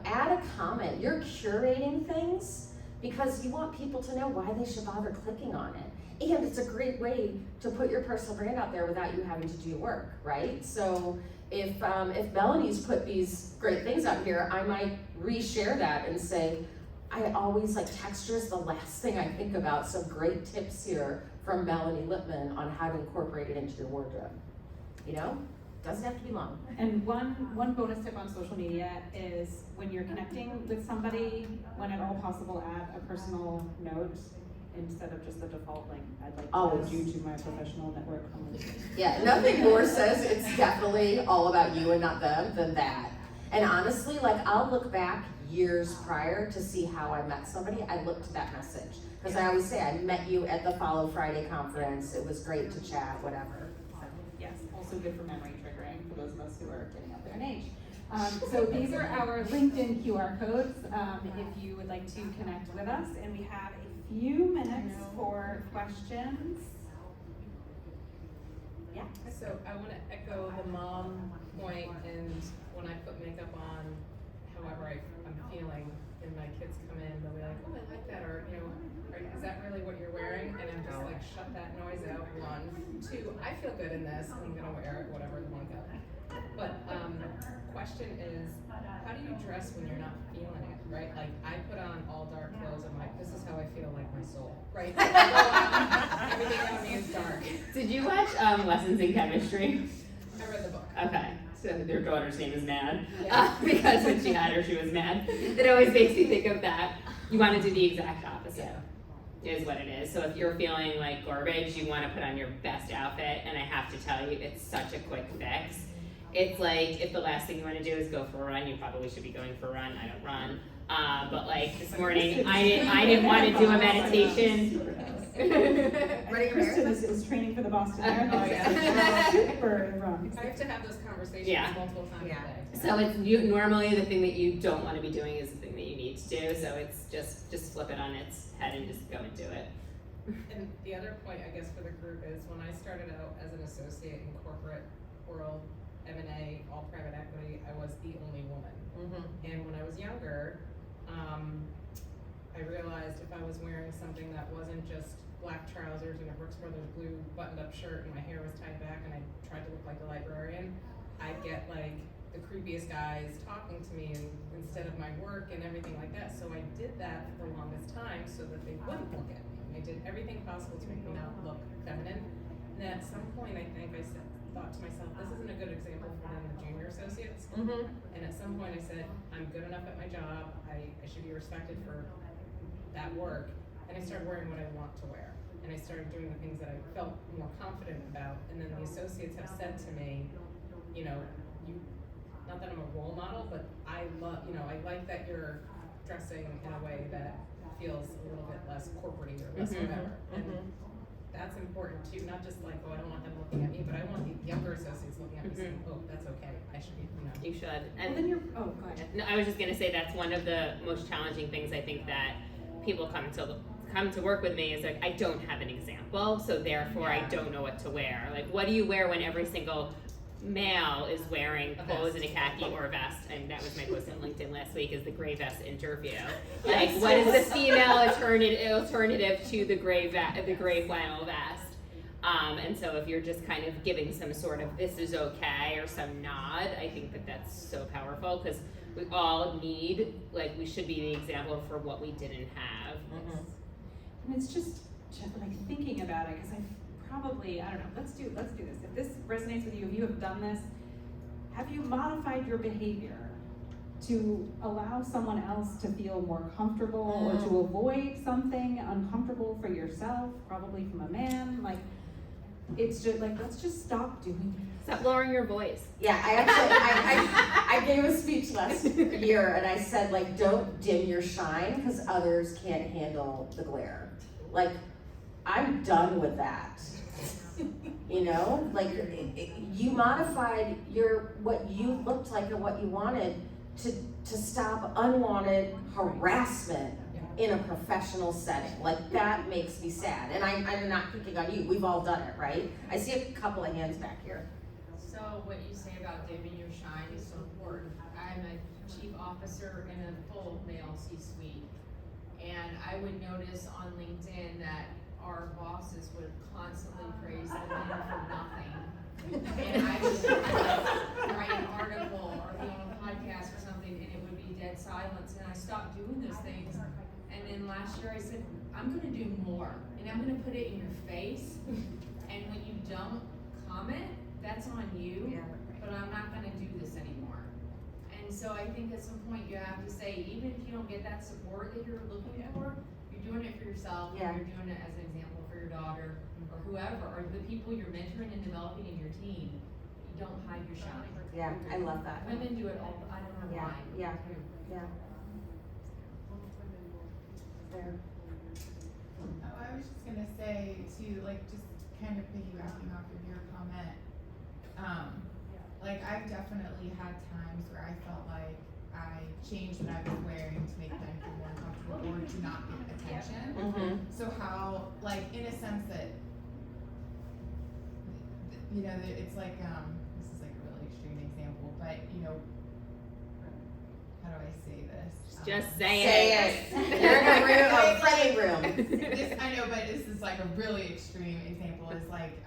Add a comment. You're curating things because you want people to know why they should bother clicking on it. And it's a great way to put your personal brand out there without you having to do work, right? So if Melanie's put these great things out here, I might reshare that and say, I always texture is the last thing I think about. Some great tips here from Melanie Lippman on how to incorporate it into your wardrobe. Doesn't have to be long. And one bonus tip on social media is when you're connecting with somebody, when at all possible, add a personal note instead of just the default link. I'd like to add you to my professional network. Yeah, nothing more says it's definitely all about you and not them than that. And honestly, I'll look back years prior to see how I met somebody. I looked to that message because I always say I met you at the Follow Friday conference. It was great to chat, whatever. Yes, also good for memory triggering for those of us who are getting up there in age. So these are our LinkedIn QR codes if you would like to connect with us, and we have a few minutes for questions. Yeah. So I want to echo the mom point, and when I put makeup on, however I'm feeling, and my kids come in, they'll be like, oh, I like that, or is that really what you're wearing? And I'm just shut that noise out, 1. 2, I feel good in this, I'm gonna wear it, whatever the one go. But question is, how do you dress when you're not feeling it, right? I put on all dark clothes, I'm like, this is how I feel feel like my soul, right? So I go out, everything around me is dark. Did you watch Lessons in Chemistry? I read the book. Okay, so their daughter's name is Mad. Yeah. Because when she had her, she was mad. It always makes me think of that. You want to do the exact opposite, is what it is. So if you're feeling like garbage, you want to put on your best outfit, and I have to tell you, it's such a quick fix. It's like, if the last thing you want to do is go for a run, you probably should be going for a run. I don't run. But like this morning, I didn't want to do a meditation. Running a Kristen marathon? is training for the Boston Marathon. Oh, yeah. Super runs. I have to have those conversations Yeah. multiple times Yeah. a day. So it's normally the thing that you don't want to be doing is the thing that you need to do. So it's just flip it on its head and just go and do it. And the other point, I guess, for the group is when I started out as an associate in corporate world, M&A, all private equity, I was the only woman. And when I was younger, I realized if I was wearing something that wasn't just black trousers and a Brooks Brothers blue buttoned-up shirt and my hair was tied back and I tried to look like a librarian, I'd get like the creepiest guys talking to me and instead of my work and everything like that. So I did that for the longest time so that they wouldn't look at me. I did everything possible to make me not look feminine. And then at some point, I think thought to myself, this isn't a good example for them, the junior associates. And at some point I said, I'm good enough at my job, I should be respected for that work. And I started wearing what I want to wear. And I started doing the things that I felt more confident about. And then the associates have said to me, you know, not that I'm a role model, but I love, I like that you're dressing in a way that feels a little bit less corporate-y or less whatever. And that's important too, not just like, oh, I don't want them looking at me, but I want the younger associates looking at me saying, oh, that's okay, I should be, You should. And then you're, oh, go ahead. No, I was just gonna say that's one of the most challenging things I think that people come to work with me is like, I don't have an example, so therefore I don't know what to wear. Like, what do you wear when every single male is wearing clothes and a khaki or a vest? And that was my post on LinkedIn last week, is the gray vest interview. Like, what is the female alternative to the gray flannel vest? And so if you're just kind of giving some sort of this is okay or some nod, I think that that's so powerful because we all need, like, we should be the example for what we didn't have. And it's just like thinking about it, because I probably, I don't know, let's do this. If this resonates with you, if you have done this, have you modified your behavior to allow someone else to feel more comfortable or to avoid something uncomfortable for yourself, probably from a man? Like, it's just like, let's just stop doing it. Stop lowering your voice. Yeah, I gave a speech last year and I said, like, don't dim your shine because others can't handle the glare. Like, I'm done with that. You know, like you modified what you looked like and what you wanted to stop unwanted harassment in a professional setting. Like, that makes me sad. And I'm not picking on you. We've all done it, right? I see a couple of hands back here. So what you say about dimming your shine is so important. I'm a chief officer in a full male C-suite, and I would notice on LinkedIn that our bosses would constantly praise the men for nothing. And I would write an article or be on a podcast or something, and it would be dead silence, and I stopped doing those things. And then last year I said, I'm gonna do more, and I'm gonna put it in your face, and when you don't comment, that's on you, but I'm not gonna do this anymore. And so I think at some point you have to say, even if you don't get that support that you're looking for, you're doing it for yourself, and you're doing it as an example for your daughter, or whoever, or the people you're mentoring and developing in your team. You don't hide your shine. Yeah, I love that. Women do it all, I don't know why. Yeah. There. Oh, I was just gonna say to, like, just kind of piggybacking off of your comment, like, I've definitely had times where I felt like I changed what I was wearing to make them feel more comfortable or to not get attention. So how, like, in a sense that, you know, that it's like, this is like a really extreme example, but, you know, how do I say this? Just say Say it. You're in a room, a friendly room. This, I know, but this is like a really extreme example. Is like,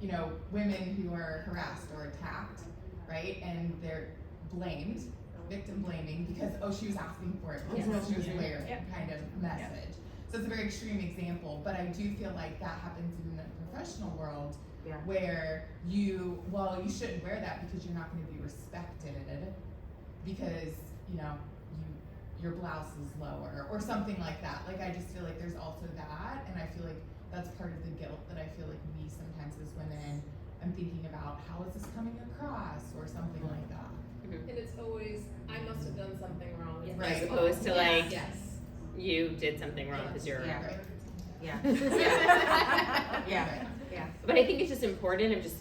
you know, women who are harassed or attacked, right? And they're blamed victim blaming because, oh, she was asking for it, because what she was wearing, kind of message. So it's a very extreme example, but I do feel like that happens in the professional world Yeah. where you shouldn't wear that because you're not gonna be respected because, your blouse is lower or something like that. Like, I just feel like there's also that, and I feel like that's part of the guilt that I feel like we sometimes as women, I'm thinking about how is this coming across or something like that. And it's always, I must have done something wrong. It's Right. As opposed to like, Yes. you did something wrong because you're. Yeah. Right. Yeah. Yeah. Right. Yeah. But I think it's just important of just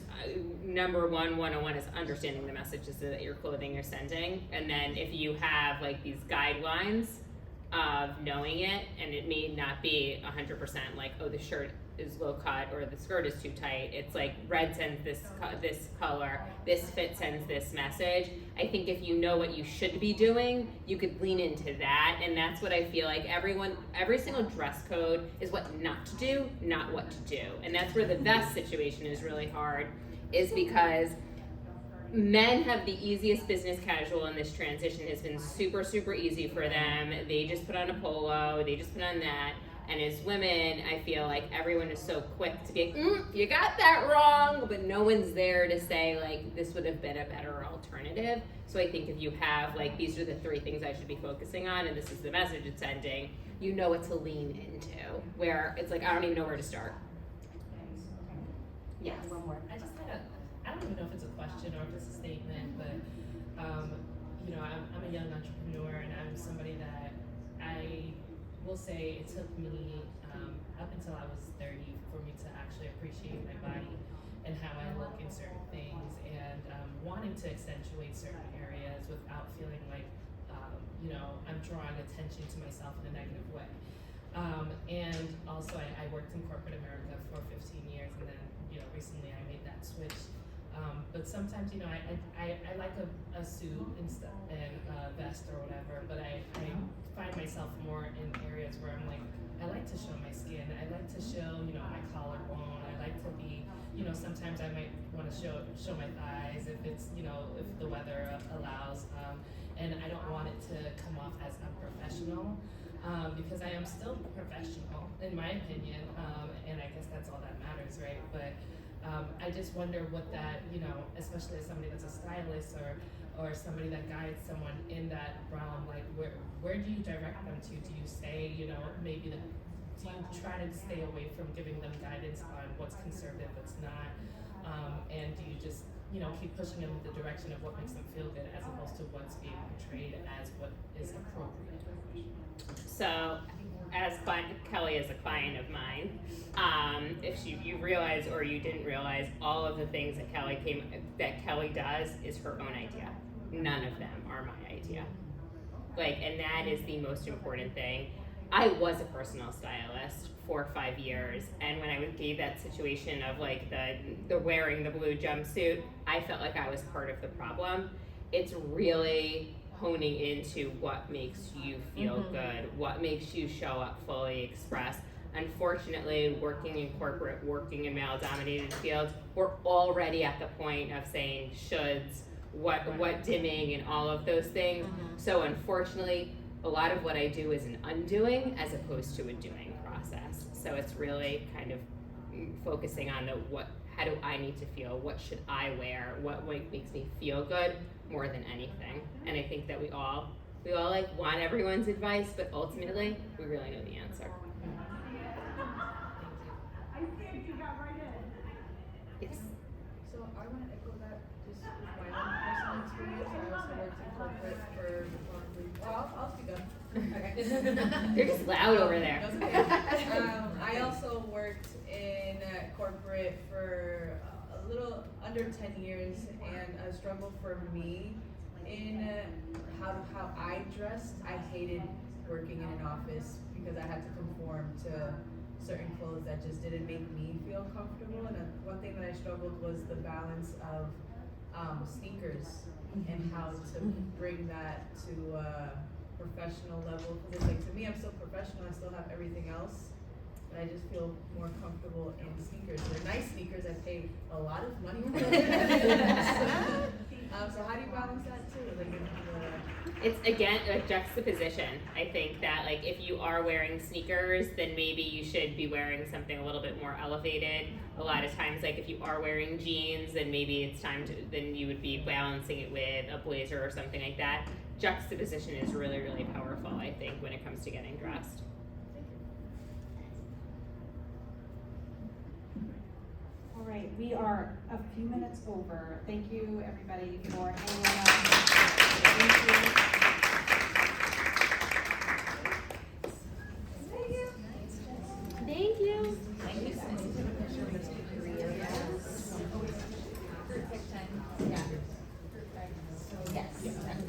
number 101 is understanding the messages that your clothing you're sending, and then if you have like these guidelines of knowing it, and it may not be 100% like, oh, the shirt is low cut or the skirt is too tight. It's like red sends this color, this fit sends this message. I think if you know what you should be doing, you could lean into that, and that's what I feel like every single dress code is what not to do, not what to do. And that's where the vest situation is really hard, is because men have the easiest business casual, and this transition has been super, super easy for them. They just put on a polo, they just put on that. And as women, I feel like everyone is so quick to be, you got that wrong, but no one's there to say like, this would have been a better alternative. So I think if you have like, these are the 3 things I should be focusing on, and this is the message it's sending, you know what to lean into, where it's like, I don't even know where to start. Yes. One more. I just I don't even know if it's a question or if it's a statement, but I'm a young entrepreneur, and I'm somebody that I will say it took me up until I was 30 for me to actually appreciate my body and how I look in certain things, and wanting to accentuate certain areas without feeling like I'm drawing attention to myself in a negative way. And also I worked in corporate America for 15 years, and then recently I made that switch. But sometimes, I like a suit and stuff and a vest or whatever, but I find myself more in areas where I'm like, I like to show my skin. I like to show, my collarbone. I like to be, sometimes I might want to show my thighs if it's, if the weather allows. And I don't want it to come off as unprofessional, because I am still professional, in my opinion, and I guess that's all that matters, right? But I just wonder what that, especially as somebody that's a stylist or somebody that guides someone in that realm, like where do you direct them to? Do you say, maybe do you try to stay away from giving them guidance on what's conservative, what's not, and do you just, keep pushing them in the direction of what makes them feel good as opposed to what's being portrayed as what is appropriate? So, as Kelly is a client of mine, if you realize or you didn't realize, all of the things that Kelly does is her own idea. None of them are my idea. And that is the most important thing. I was a personal stylist for 5 years, and when I gave that situation of like the wearing the blue jumpsuit, I felt like I was part of the problem. It's really honing into what makes you feel good, what makes you show up fully expressed. Unfortunately, working in corporate, working in male-dominated fields, we're already at the point of saying shoulds, what dimming, and all of those things. So unfortunately, a lot of what I do is an undoing as opposed to a doing process. So it's really kind of focusing on how do I need to feel, what should I wear, what makes me feel good more than anything. And I think that we all want everyone's advice, but ultimately we really know the answer. Yes. So I want to echo that just with my own personal experience. I also worked in corporate for I'll speak up. Okay. You're just loud over there. That's okay. I also worked in corporate for a little under 10 years, and a struggle for me in how I dressed. I hated working in an office because I had to conform to certain clothes that just didn't make me feel comfortable. And one thing that I struggled was the balance of sneakers and how to bring that to professional level, because it's like, to me, I'm still professional, I still have everything else, and I just feel more comfortable in sneakers. They're nice sneakers, I paid a lot of money for them. So how do you balance that too? It's again a juxtaposition. I think that like if you are wearing sneakers, then maybe you should be wearing something a little bit more elevated. A lot of times, like if you are wearing jeans, then maybe it's time to, then you would be balancing it with a blazer or something like that. Juxtaposition is really, really powerful, I think, when it comes to getting dressed. All right, we are a few minutes over. Thank you, everybody, for hanging out. Thank you. Yes.